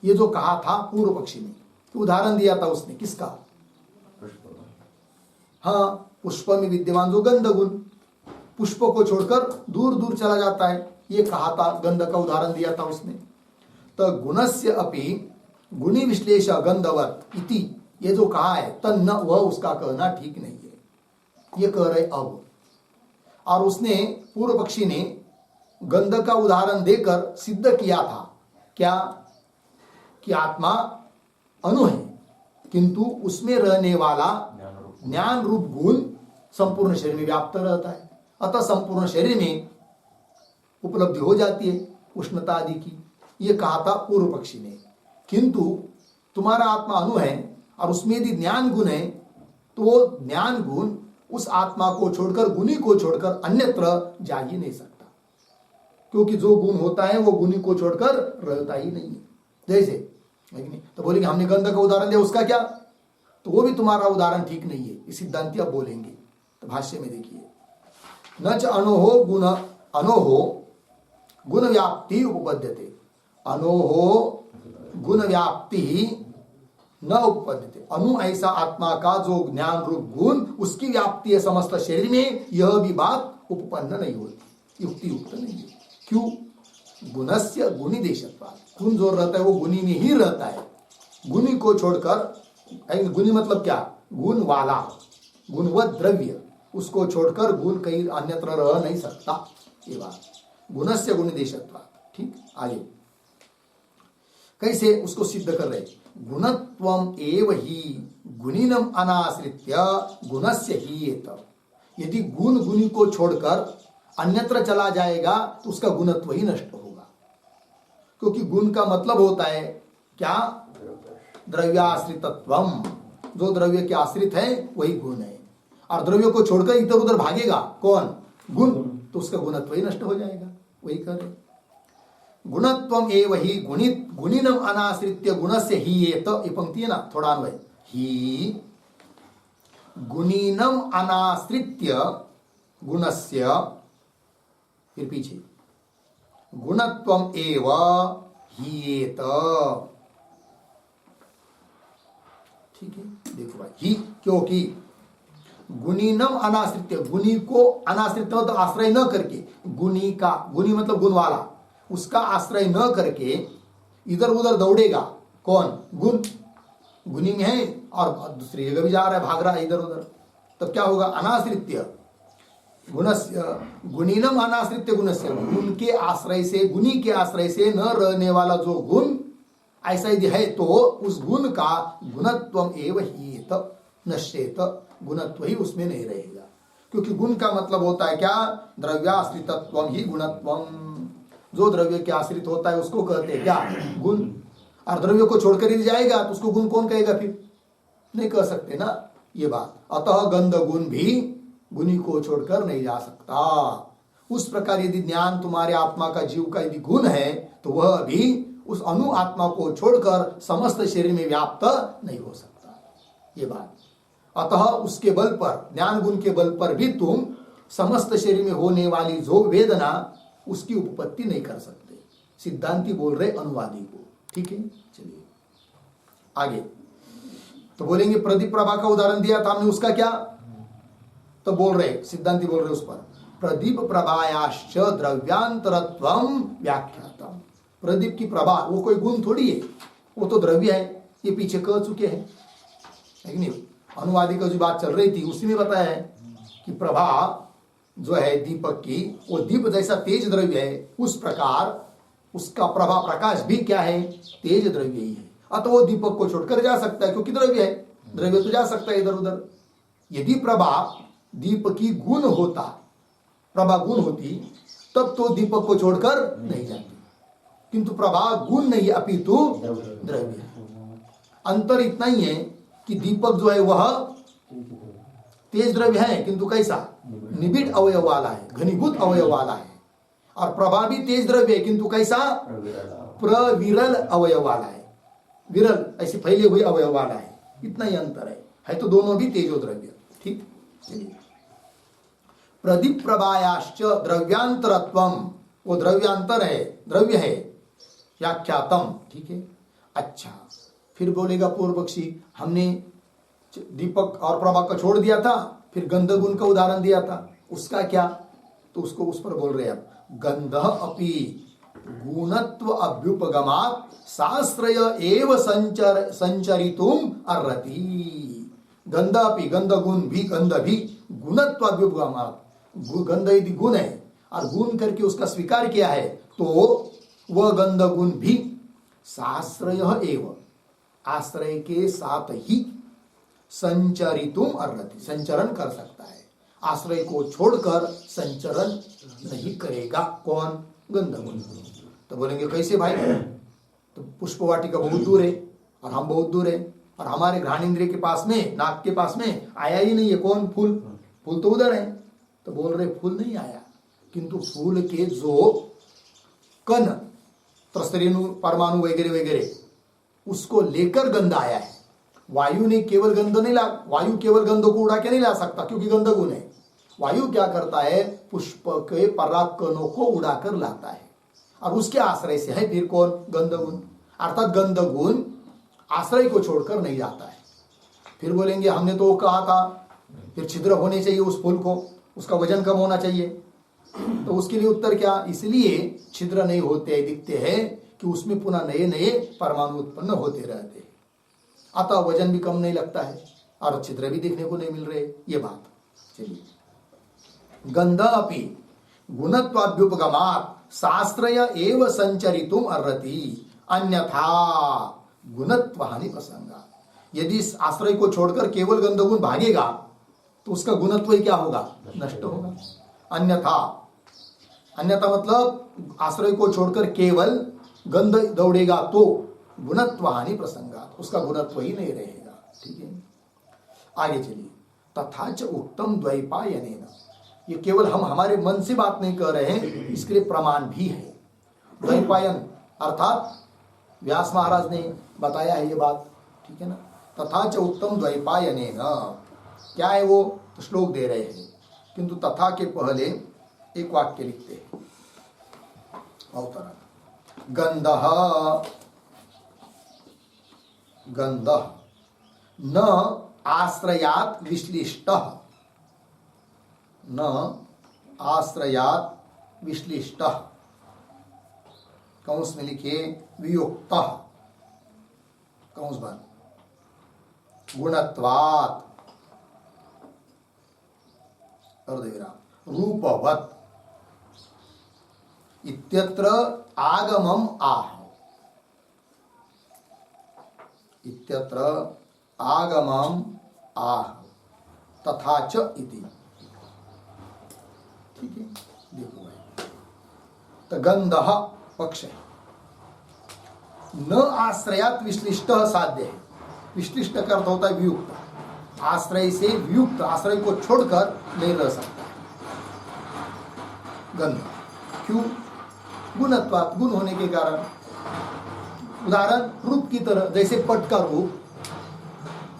ये जो कहा था पूर्व पक्षी ने, उदाहरण दिया था उसने, किसका? हाँ, पुष्प में विद्यमान जो गंध गुण, पुष्प को छोड़कर दूर दूर चला जाता है, ये कहा था, गंध का उदाहरण दिया था उसने। तो गुणस्य अपि गुणी विश्लेष गंधवत इति, ये जो कहा है तन्न, वह उसका कहना ठीक नहीं है, ये कह रहे अब। और उसने पूर्व पक्षी ने गंध का उदाहरण देकर सिद्ध किया था क्या? कि आत्मा अणु है, किंतु उसमें रहने वाला ज्ञान रूप गुण संपूर्ण शरीर में व्याप्त रहता है, अतः संपूर्ण शरीर में उपलब्धि हो जाती है उष्णता आदि की, ये कहा था पूर्व पक्षी ने। किंतु तुम्हारा आत्मा अणु है और उसमें यदि ज्ञान गुण है, तो वो ज्ञान गुण उस आत्मा को छोड़कर, गुणी को छोड़कर अन्यत्र जा ही नहीं सकता, क्योंकि जो गुण होता है वो गुणी को छोड़कर रहता ही नहीं है। जैसे तो बोलेंगे हमने गंध का उदाहरण दिया, उसका क्या? तो वो भी तुम्हारा उदाहरण ठीक नहीं है, इस सिद्धांति अब बोलेंगे। तो भाष्य में देखिए, न च अणोः गुण व्याप्ति उपपद्यते। अणोः गुण व्याप्ति न उपपद्यते। अणु ऐसा आत्मा का जो ज्ञान रूप गुण, उसकी व्याप्ति है समस्त शरीर में, यह भी बात उपपन्न नहीं होती, युक्ति युक्त नहीं है। क्यों? गुणस्य गुणी देशत्वात्, गुण जो रहता है वो गुणी में ही रहता है, गुणी को छोड़कर, गुणी मतलब क्या? गुण वाला, गुणवत द्रव्य, उसको छोड़कर गुण कहीं अन्यत्र रह नहीं सकता, ये बात। गुणस्य गुणी देशत्वात्। ठीक, आगे कैसे उसको सिद्ध कर रहे? गुणत्वम एव ही गुणिनम अनाश्रित्य गुणस्य ही एत। यदि गुण गुणी को छोड़कर अन्यत्र चला जाएगा तो उसका गुणत्व ही नष्ट होगा, क्योंकि गुण का मतलब होता है क्या? द्रव्याश्रितत्वम, जो द्रव्य के आश्रित है वही गुण है, और द्रव्य को छोड़कर इधर उधर भागेगा कौन? गुण, तो उसका गुणत्व ही नष्ट हो जाएगा, वही कर रहे। गुणत्वम एव ही गुणिनम अनाश्रित्य गुणस्य ही एत, ये पंक्ति है ना, थोड़ा अन्वय, ही गुणिनम अनाश्रित्य गुणस्य, फिर पीछे गुणत्वम एव ही एत। ठीक है, देखो भाई, ही क्योंकि गुणिनम अनाश्रित्य, गुणी को अनाश्रित तो आश्रय न करके, गुणी का, गुणी मतलब गुण वाला, उसका आश्रय न करके इधर उधर दौड़ेगा कौन? गुण, गुणी में है और दूसरी जगह भी जा रहा है, भाग रहा है इधर उधर, तब क्या होगा? अनाश्रित्य गुणस्य, गुणिनम अनाश्रित्य गुणस्य, गुण के आश्रय से, गुणी के आश्रय से न रहने वाला जो गुण ऐसा यदि है, तो उस गुण का गुणत्वम एव हीत नश्येत, गुणत्व ही उसमें नहीं रहेगा, क्योंकि गुण का मतलब होता है क्या? द्रव्याश्रितत्वम ही गुणत्वम, जो द्रव्य के आश्रित होता है उसको कहते हैं क्या? गुण। और द्रव्य को छोड़कर यदि जाएगा तो उसको गुण कौन कहेगा? फिर नहीं कह सकते ना, ये बात। अतः गंध गुण भी गुणी को छोड़कर नहीं जा सकता। उस प्रकार यदि ज्ञान तुम्हारे आत्मा का, जीव का यदि गुण है, तो वह भी उस अनु आत्मा को छोड़कर समस्त शरीर में व्याप्त नहीं हो सकता, ये बात। अतः उसके बल पर, ज्ञान गुण के बल पर भी तुम समस्त शरीर में होने वाली जो वेदना, उसकी उपपत्ति नहीं कर सकते। सिद्धांती बोल रहे अनुवादी को, ठीक है। चलिए आगे तो बोलेंगे प्रदीप प्रभा का उदाहरण दिया था हमने, उसका क्या? तो बोल रहे सिद्धांती बोल रहे उस पर प्रदीप प्रभायाश्च द्रव्यांतरत्वम व्याख्यातम। प्रदीप की प्रभा वो कोई गुण थोड़ी है, वो तो द्रव्य है, ये पीछे कह चुके हैं, है कि नहीं? अनुवादी का जो बात चल रही थी उसी में बताया है कि प्रभा जो है दीपक की, वो दीप जैसा तेज द्रव्य है, उस प्रकार उसका प्रभा प्रकाश भी क्या है? तेज द्रव्य ही है। अतः वो दीपक को छोड़कर जा सकता है क्योंकि द्रव्य है, द्रव्य तो जा सकता है इधर उधर। यदि प्रभा दीप की गुण होता, प्रभा गुण होती, तब तो दीपक को छोड़कर नहीं जाती, किंतु प्रभा गुण नहीं अपितु द्रव्य है। अंतर इतना ही है कि दीपक जो है वह तेज द्रव्य है, किंतु कैसा? निबिड़ अवयव वाला है, घनीभूत अवयव वाला है। और प्रभा भी तेज द्रव्य है, किंतु कैसा? प्रविरल अवयव वाला है, विरल ऐसे फैले हुए अवयव वाला है, इतना ही अंतर है तो दोनों भी तेजो द्रव्य, ठीक। चलिए प्रदीप प्रभायाश्च द्रव्यांतरत्वम, वो द्रव्यांतर है, द्रव्य है, व्याख्यातम, ठीक है। अच्छा, फिर बोलेगा पूर्व पक्षी, हमने दीपक और प्रभा को छोड़ दिया था, फिर गंध गुण का उदाहरण दिया था, उसका क्या? तो उसको उस पर बोल रहे हैं अब, गंध अपि गुणत्व अभ्युपगमात् शास्त्रय एव संचरितुम अर्हति। गंध अपि, गंध गुण भी, गंध भी गुणत्व अभ्युपगमात्, गंध यदि गुण है और गुण करके उसका स्वीकार किया है तो वह गंध गुण भी शास्त्रय एव, आश्रय के साथ ही संचरितुम अर्हति, संचरण कर सकता है। आश्रय को छोड़कर संचरण नहीं करेगा। कौन? गंध गुण। तो बोलेंगे कैसे भाई? तो पुष्प वाटिका बहुत दूर है और हम बहुत दूर है, और हमारे घ्राणेन्द्रिय के पास में, नाक के पास में आया ही नहीं है कौन? फूल। फूल तो उधर है। तो बोल रहे फूल नहीं आया, किंतु फूल के जो कण, त्रस्तरेणु, परमाणु वगैरह वगैरह, उसको लेकर गंध आया है। वायु ने केवल गंध नहीं ला, वायु केवल गंध को उड़ा के नहीं ला सकता क्योंकि गंध गुण है। वायु क्या करता है? पुष्प के पराग कणों को उड़ाकर लाता है, और उसके आश्रय से है फिर कौन? गंध गुण। अर्थात गंध गुण आश्रय को छोड़कर नहीं जाता है। फिर बोलेंगे हमने तो कहा था फिर छिद्र होने चाहिए उस फूल को, उसका वजन कम होना चाहिए। तो उसके लिए उत्तर क्या? इसलिए छिद्र नहीं होते, दिखते हैं कि उसमें पुनः नए नए परमाणु उत्पन्न होते रहते हैं, अतः वजन भी कम नहीं लगता है और छिद्र भी देखने को नहीं मिल रहे, ये बात। चलिए, गंध अपि गुणत्वाभ्युपगमात् शास्त्रय एव संचरितुम अर्हति, अन्यथा गुणत्व हानि प्रसंगा। यदि आश्रय को छोड़कर केवल गंध गुण भागेगा तो उसका गुणत्व ही क्या होगा? नष्ट होगा। अन्यथा, अन्यथा मतलब आश्रय को छोड़कर केवल गंध दौड़ेगा तो गुणत्व हानि प्रसंगा, उसका गुणत्व ही नहीं रहेगा, ठीक है। आगे चलिए, तथा च उक्तम द्वैपायनेन, ये केवल हम हमारे मन से बात नहीं कर रहे हैं, इसके लिए प्रमाण भी है। द्वैपायन अर्थात व्यास महाराज ने बताया है ये बात, ठीक है ना। तथा च उक्तम द्वैपायनेन, क्या है वो? तो श्लोक दे रहे हैं, किंतु तथा के पहले एक वाक्य लिखते हैं। अवतरण, गंधः गंधः न आश्रयात् विश्लिष्टः, न आश्रयात् विश्लिष्टः, कंस में लिखिए वियुक्तः, कंस बन, गुणत्वात् रूपवत् इत्यत्र आगमम आह, इत्यत्र आगमम आह तथा च इति, ठीक है। देखो भाई, तो गंधः पक्ष है, न आश्रयात विश्लिष्ट साध्य है। विश्लिष्ट का अर्थ होता है वियुक्त, आश्रय से वियुक्त, आश्रय को छोड़कर नहीं रह सकता गंध। क्यों? गुणत्वात्, गुण होने के कारण। उदाहरण रूप की तरह, जैसे पट का रूप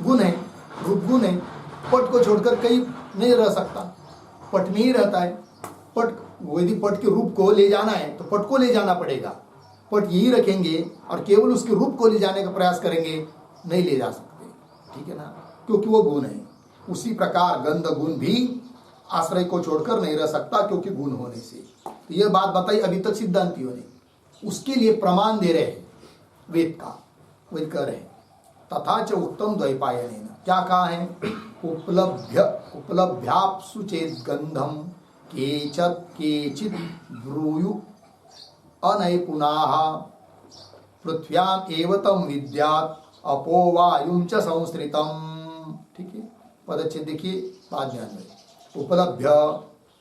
गुण है, रूप गुण है, पट को छोड़कर कहीं नहीं रह सकता, पट में ही रहता है। पट, यदि पट के रूप को ले जाना है तो पट को ले जाना पड़ेगा, पट यही रखेंगे और केवल उसके रूप को ले जाने का प्रयास करेंगे, नहीं ले जा सकते, ठीक है ना, क्योंकि वो गुण है। उसी प्रकार गंध गुण भी आश्रय को छोड़कर नहीं रह सकता, क्योंकि गुण होने से। तो यह बात बताई अभी तक सिद्धांतियों ने, उसके लिए प्रमाण दे रहे हैं वेद का, वेद कह रहे हैं तथा च उत्तम द्वैपायनेन, क्या कहा है, उपलभ्याप्सु चेत गंधम केचित ब्रूयु अनैपुनाः पृथ्व्याम एव तम विद्यात् अपो वायुं च संसृतम। ठीक है, पदच्छेद देखिए, बाद ध्यान में। उपलभ्य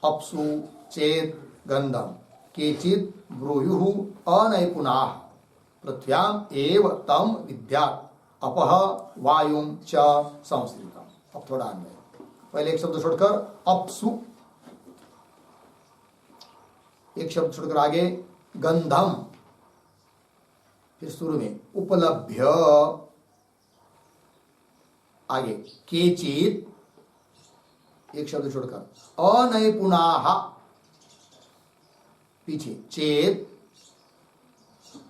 अपसु चेत गंधम केचित ब्रूयुः अनैपुनाः पृथ्व्याम एव तम विद्यात् अपह वायुं च संसृतम। अब थोड़ा अन्वय, पहले एक शब्द छोड़कर अपसु, एक शब्द छोड़कर आगे गंधम, फिर शुरू में उपलभ्य, आगे केचित, एक शब्द छोड़कर अनैपुनाः, पीछे चेत,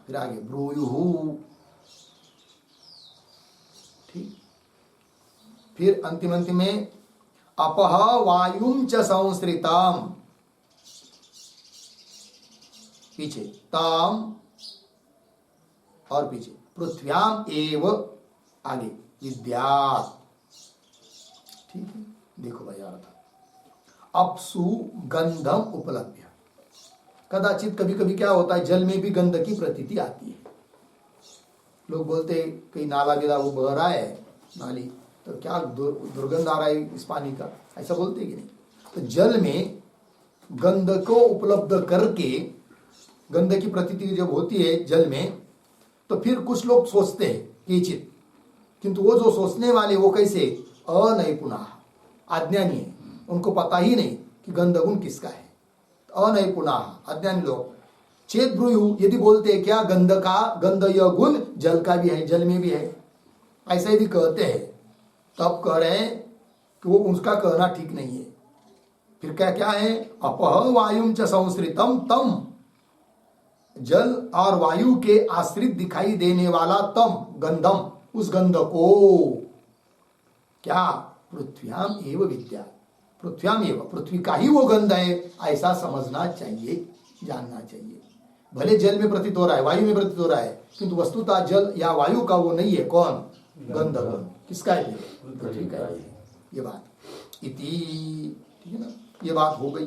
फिर आगे ब्रूयुः, ठीक, फिर अंतिम में अपह वायुं च संसृतम, पीछे ताम और पीछे पृथ्व्याम एव, आगे विद्यात्। ठीक है, देखो भाई अर्थ, अपसु गंधम उपलभ्य। कदाचित कभी कभी क्या होता है, जल में भी गंध की प्रतीति आती है। लोग बोलते कहीं नाला गिरा वो बह रहा है, नाली, तो क्या दुर्गंध आ रहा है इस पानी का, ऐसा बोलते कि नहीं। तो जल में गंध को उपलब्ध करके, गंध की प्रतीति जब होती है जल में, तो फिर कुछ लोग सोचते हैं केचित, किंतु वो जो सोचने वाले वो कैसे, अनैपुनाः, अज्ञानी है, उनको पता ही नहीं कि गंध गुण किसका है, अनैपुनाः, अज्ञानी लोग। चेत ब्रूयु, यदि बोलते हैं क्या गंध का, गंध यह गुण जल का भी है, जल में भी है, ऐसा यदि कहते हैं, तब कह रहे हैं कि वो उसका कहना ठीक नहीं है। फिर क्या क्या है, अपह वायुं च संसृतम तम, जल और वायु के आश्रित दिखाई देने वाला तम गंधम, उस गंध को क्या, पृथ्व्याम एव विद्या, पृथ्व्याम एव, पृथ्वी का ही वो गंध है, ऐसा समझना चाहिए, जानना चाहिए। भले जल में प्रतीत हो रहा है, वायु में प्रतीत हो रहा है, किंतु वस्तुतः जल या वायु का वो नहीं है, कौन, गंध गुण किसका है, पृथ्वी का है। ये बात इति, ठीक है ना, ये बात हो गई।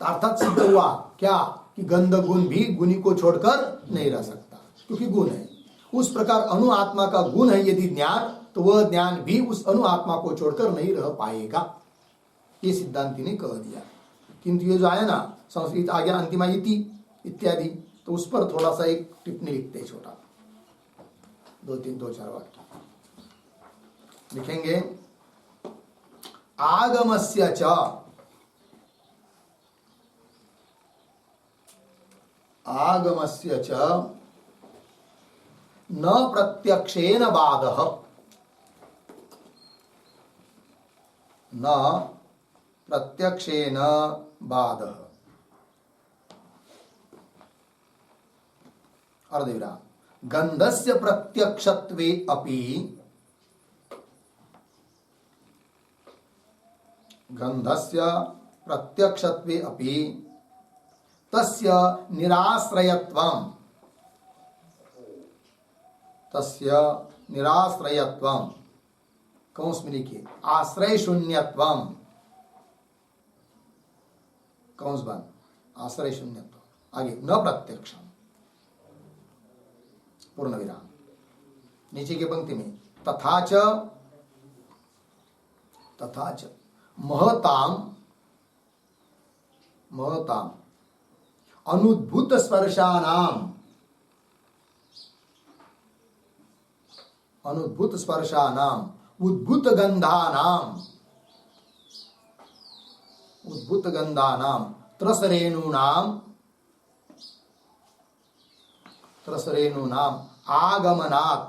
अर्थात सिद्ध हुआ क्या, कि गंध गुण भी गुणी को छोड़कर नहीं रह सकता, क्योंकि गुण है। उस प्रकार अनु आत्मा का गुण है यदि ज्ञान, तो वह ज्ञान भी उस अनु आत्मा को छोड़कर नहीं रह पाएगा, ये सिद्धांति ने कह दिया। किंतु ये जो आया ना संस्कृत आ गया अंतिमा इति इत्यादि, तो उस पर थोड़ा सा एक टिप्पणी लिखते हैं, छोटा, दो चार वाक्य लिखेंगे। आगमस्य च, आगमस्य च न प्रत्यक्षेन बाधः, न प्रत्यक्षेन बाधः, अर्धविराम, गंधस्य प्रत्यक्षत्वे अपि, गंधस्य प्रत्यक्षत्वे अपि तस्य निराश्रयत्वं, तस्य निराश्रयत्वं, कौंस में लिखिए आश्रय शून्यत्वं, कौंस बंद, आश्रय शून्यत्व, आगे न प्रत्यक्षम, पूर्ण विराम, नीचे की पंक्ति में तथा च महताम, महताम अनुद्भूत स्पर्शानाम, अनुद्भूत स्पर्शानाम उद्भूत गंधानाम, उद्भूत गंधानाम त्रसरेणूनाम, त्रसरेणु नाम आगमनात्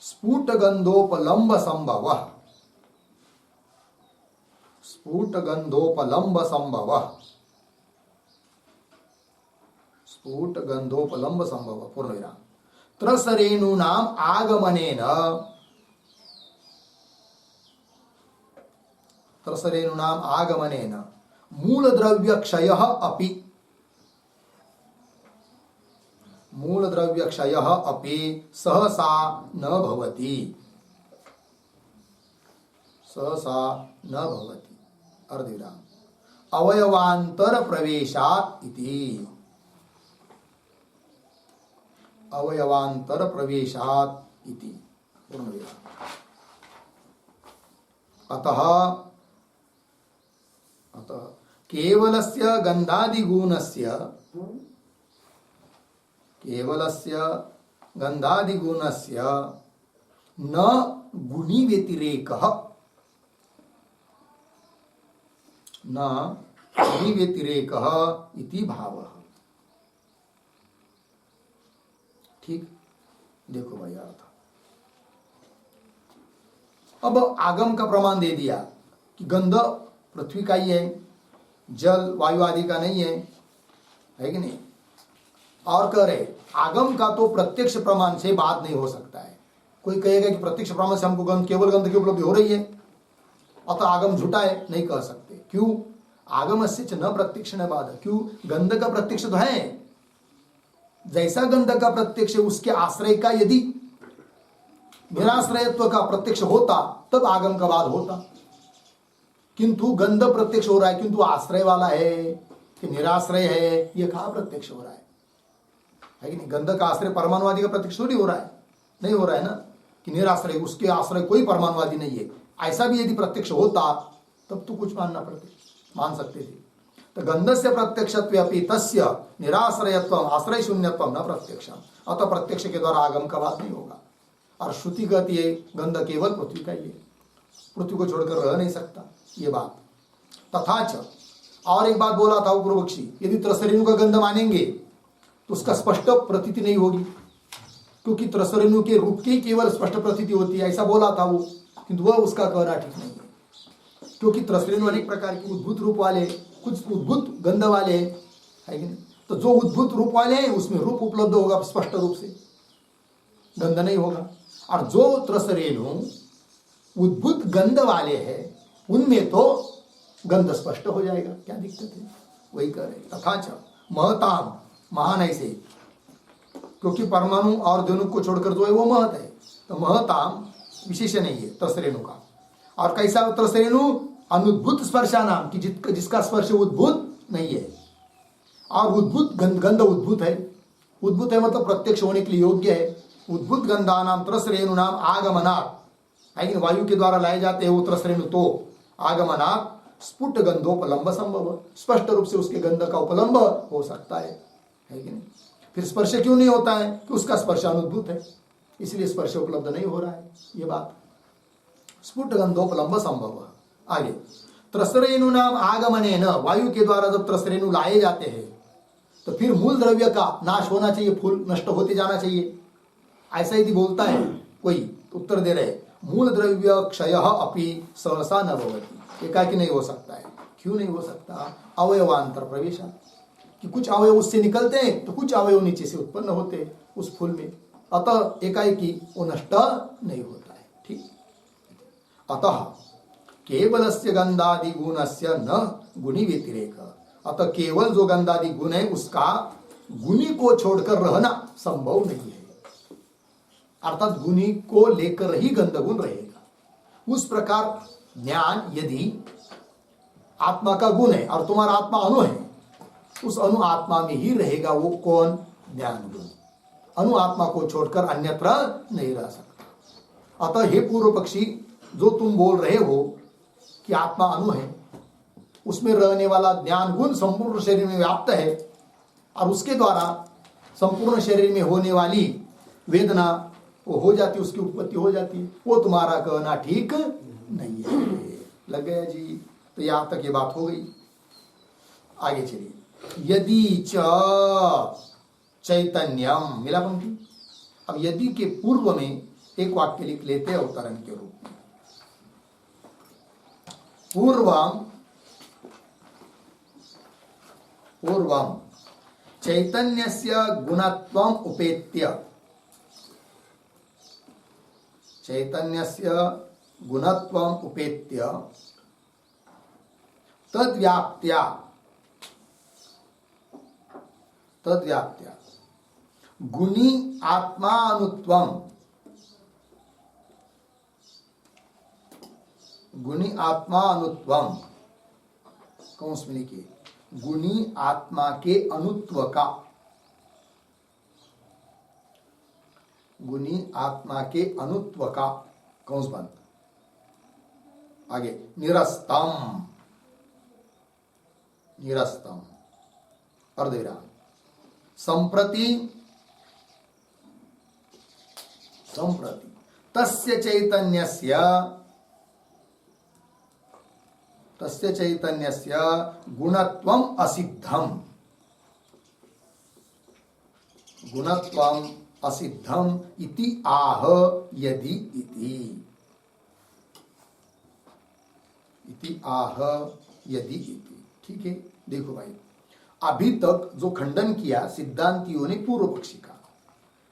स्फुटगंधोपलम्ब संभवः पूर्ण विराम। त्रसरेणूनाम आगमनेन मूलद्रव्य क्षयः अपि सहसा न भवति अर्धविराम। अवयवांतर प्रवेशात् इति पूर्ण विराम। अतः केवलस्य गन्धादिगुणस्य न गुणी व्यतिरेकः इति भावः। ठीक, देखो भाई अर्थ। अब आगम का प्रमाण दे दिया कि गंध पृथ्वी का ही है, जल वायु आदि का नहीं है कि नहीं। और कह रहे आगम का तो प्रत्यक्ष प्रमाण से बात नहीं हो सकता है। कोई कहेगा कि प्रत्यक्ष प्रमाण से हमको केवल गंध की उपलब्धि हो रही है अतः आगम झूठा है, नहीं कह सकते। क्यों? आगमस्य च न प्रत्यक्ष न बाध। क्यों? गंध का प्रत्यक्ष तो है, जैसा गंध का प्रत्यक्ष उसके आश्रय का यदि निराश्रयत्व का प्रत्यक्ष होता तब आगम का बाद होता। किंतु गंध प्रत्यक्ष हो रहा है, किंतु आश्रय वाला है कि निराश्रय है, यह कहाँ प्रत्यक्ष हो रहा है कि नहीं। गंध का आश्रय परमाणुवादी का प्रत्यक्ष थोड़ी हो रहा है, नहीं हो रहा है ना, कि निराश्रय उसके आश्रय कोई परमाणुवादी नहीं है। ऐसा भी यदि प्रत्यक्ष होता तब तो कुछ मान सकते थे। तो गंधस्य प्रत्यक्षत्वे तस्य निराश्रयत्व आश्रय शून्यत्व न प्रत्यक्ष, अतः प्रत्यक्ष के द्वारा आगम का बात नहीं होगा। और श्रुति कहती है गंध केवल पृथ्वी का ही है, पृथ्वी को छोड़कर रह नहीं सकता, ये बात। तथाच और एक बात बोला था पूर्व पक्षी, यदि त्रसरेणु का गंध मानेंगे तो उसका स्पष्ट प्रतीति नहीं होगी, क्योंकि त्रसरेणु के रूप की केवल स्पष्ट प्रतीति होती है, ऐसा बोला था वो। किंतु वह उसका कहना ठीक नहीं है, क्योंकि त्रसरेणु अनेक प्रकार के उद्भूत रूप वाले, कुछ उद्भूत गंध वाले है कि नहीं। तो जो उद्भूत रूप वाले हैं उसमें रूप उपलब्ध होगा स्पष्ट रूप से, गंध नहीं होगा। और जो त्रसरेणु उद्भूत गंध वाले हैं उनमें तो गंध स्पष्ट हो जाएगा, क्या दिक्कत है, वही कह रहे। तथाच महताम, महान ऐसे, क्योंकि परमाणु और द्वनुक को छोड़कर जो है वो महत है, तो महताम विशेष नहीं है त्रसरेणु का। और कैसा त्रसरेणु? अनुद्भूत स्पर्शा नाम की, जिसका स्पर्श उद्भूत नहीं है। और उद्भूत गंध उद्भूत है, उद्भूत है मतलब प्रत्यक्ष होने के लिए योग्य है। उद्भूत गंधा नाम त्रसरेणु नाम आगमनात्, लेकिन वायु के द्वारा लाए जाते हैं वो त्रसरेणु, तो आगमनात् स्फुट गंधोपलम्ब संभव, स्पष्ट रूप से उसके गंध का उपलम्ब हो सकता है कि नहीं। फिर स्पर्श क्यों नहीं होता है? कि उसका स्पर्श अनुद्भूत है, इसलिए स्पर्श उपलब्ध नहीं हो रहा है, ये बात। स्फुट गंधोपलम्ब संभव। आगे त्रसरेणु नाम आगमनेन, वायु के द्वारा जब त्रसरेणु लाए जाते हैं तो फिर मूल द्रव्य का नाश होना चाहिए, फूल नष्ट होते जाना चाहिए, ऐसा यदि बोलता है कोई तो उत्तर दे रहे मूल द्रव्य क्षय अपि सहसा न भवति, एकाकी नहीं हो सकता है। क्यों नहीं हो सकता? अवयवांतर प्रवेश, कि कुछ अवयव उससे निकलते हैं तो कुछ अवयव नीचे से उत्पन्न होते हैं उस फूल में, अतः एकाएकी वो नष्ट नहीं होता है। ठीक, अतः केवलस्य गंधादि गुणस्य न गुणी व्यतिरेक, अतः केवल जो गंधादि गुण है उसका गुणी को छोड़कर रहना संभव नहीं है, अर्थात गुणी को लेकर ही गंध गुण रहेगा। उस प्रकार ज्ञान यदि आत्मा का गुण है और तुम्हारा आत्मा अणु है, उस अणु आत्मा में ही रहेगा, वो कौन? ज्ञान गुण। अणु आत्मा को छोड़कर अन्यत्र नहीं रह सकता। अतः हे पूर्व पक्षी, जो तुम बोल रहे हो कि आत्मा अणु है, उसमें रहने वाला ज्ञान गुण संपूर्ण शरीर में व्याप्त है और उसके द्वारा संपूर्ण शरीर में होने वाली वेदना वो हो जाती, उसकी उत्पत्ति हो जाती है, वो तुम्हारा कहना ठीक नहीं है। लग गया जी? तो यहां तक ये बात हो गई। आगे चलिए। यदि च चैतन्यम, मिला पंक्ति। अब यदि के पूर्व में एक वाक्य लिख लेते हैं अवतरण के रूप में। पूर्वम चैतन्यस्य गुणत्वम उपेत्य, चैतन्यस्य गुणत्वम उपेत्य तद्व्याप्त्या गुणी आत्मानुत्वम, गुणी आत्मानुत्वम कौंस में लिखिए, गुणी आत्मा के अनुत्व का, गुणी आत्मा के अनुत्व का कौंस बंद। आगे निरस्तम, निरस्तम अर्धविराम। संप्रति तस्य चैतन्यस्य गुणत्वम असिद्धम, गुणत्वम असिद्धम इति आह यदि इति आह यदि इति। ठीक है, देखो भाई, अभी तक जो खंडन किया सिद्धांतियों ने पूर्व पक्षी का,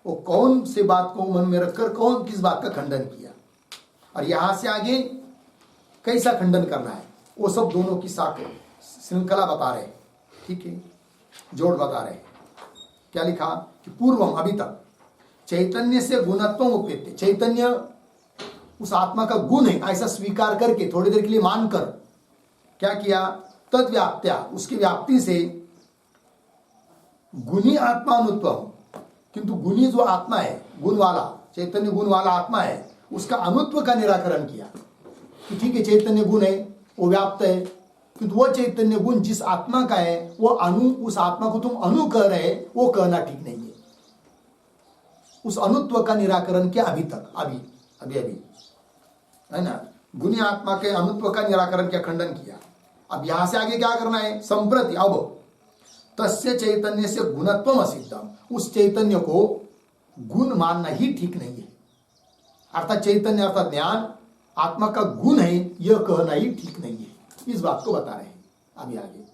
वो कौन से बात को मन में रखकर कौन किस बात का खंडन किया, और यहां से आगे कैसा खंडन करना है, वो सब दोनों की साख श्रृंखला बता रहे। ठीक है, जोड़ बता रहे। क्या लिखा कि पूर्वम, अभी तक, चैतन्य से गुणत्व उपेत्य, चैतन्य उस आत्मा का गुण है ऐसा स्वीकार करके थोड़ी देर के लिए मानकर क्या किया, तद्व्याप्त्या, उसकी व्याप्ति से गुणी आत्मानुत्व, किंतु गुणी जो आत्मा है, गुण वाला, चैतन्य गुण वाला आत्मा है, उसका अनुत्व का निराकरण किया कि ठीक है चैतन्य गुण है, वो व्याप्त है, किंतु वो चैतन्य गुण जिस आत्मा का है वो अनु, उस आत्मा को तुम अनु कह रहे, वो कहना ठीक नहीं है। उस अनुत्व का निराकरण किया अभी तक, अभी है ना, गुणी आत्मा के अनुत्व का निराकरण किया, खंडन किया। अब यहां से आगे क्या करना है, संप्रति, अब तस्य चैतन्य से गुणत्वम असिद्धम, उस चैतन्य को गुण मानना ही ठीक नहीं है, अर्थात चैतन्य अर्थात ज्ञान आत्मा का गुण है यह कहना ही ठीक नहीं है। इस बात को बता रहे हैं अभी आगे।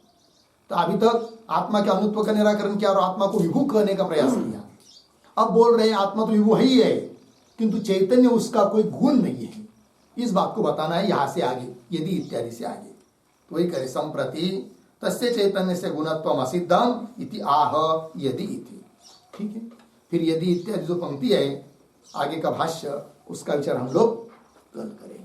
तो अभी तक आत्मा के अनुत्व का निराकरण किया और आत्मा को विभू कहने का प्रयास किया। अब बोल रहे हैं आत्मा तो विभू है ही है, किंतु चैतन्य उसका कोई गुण नहीं है। इस बात को बताना है यहां से आगे, यदि इत्यादि से आगे। तो वही करे, संप्रति तस्य चैतन्य से गुणत्वम असिद्धम इति आह यदि इति। ठीक है, फिर यदि इत्यादि जो पंक्ति है आगे का भाष्य, उसका विचार हम लोग कल करेंगे।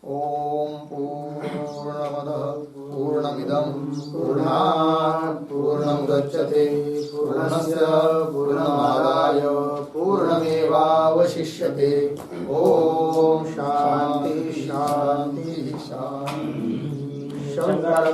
ओम पूर्णमदः पूर्णमिदं पूर्णात् पूर्णमुदच्यते पूर्णस्य पूर्णमादाय पूर्णमेवावशिष्यते। ओम शांति शांति शांति।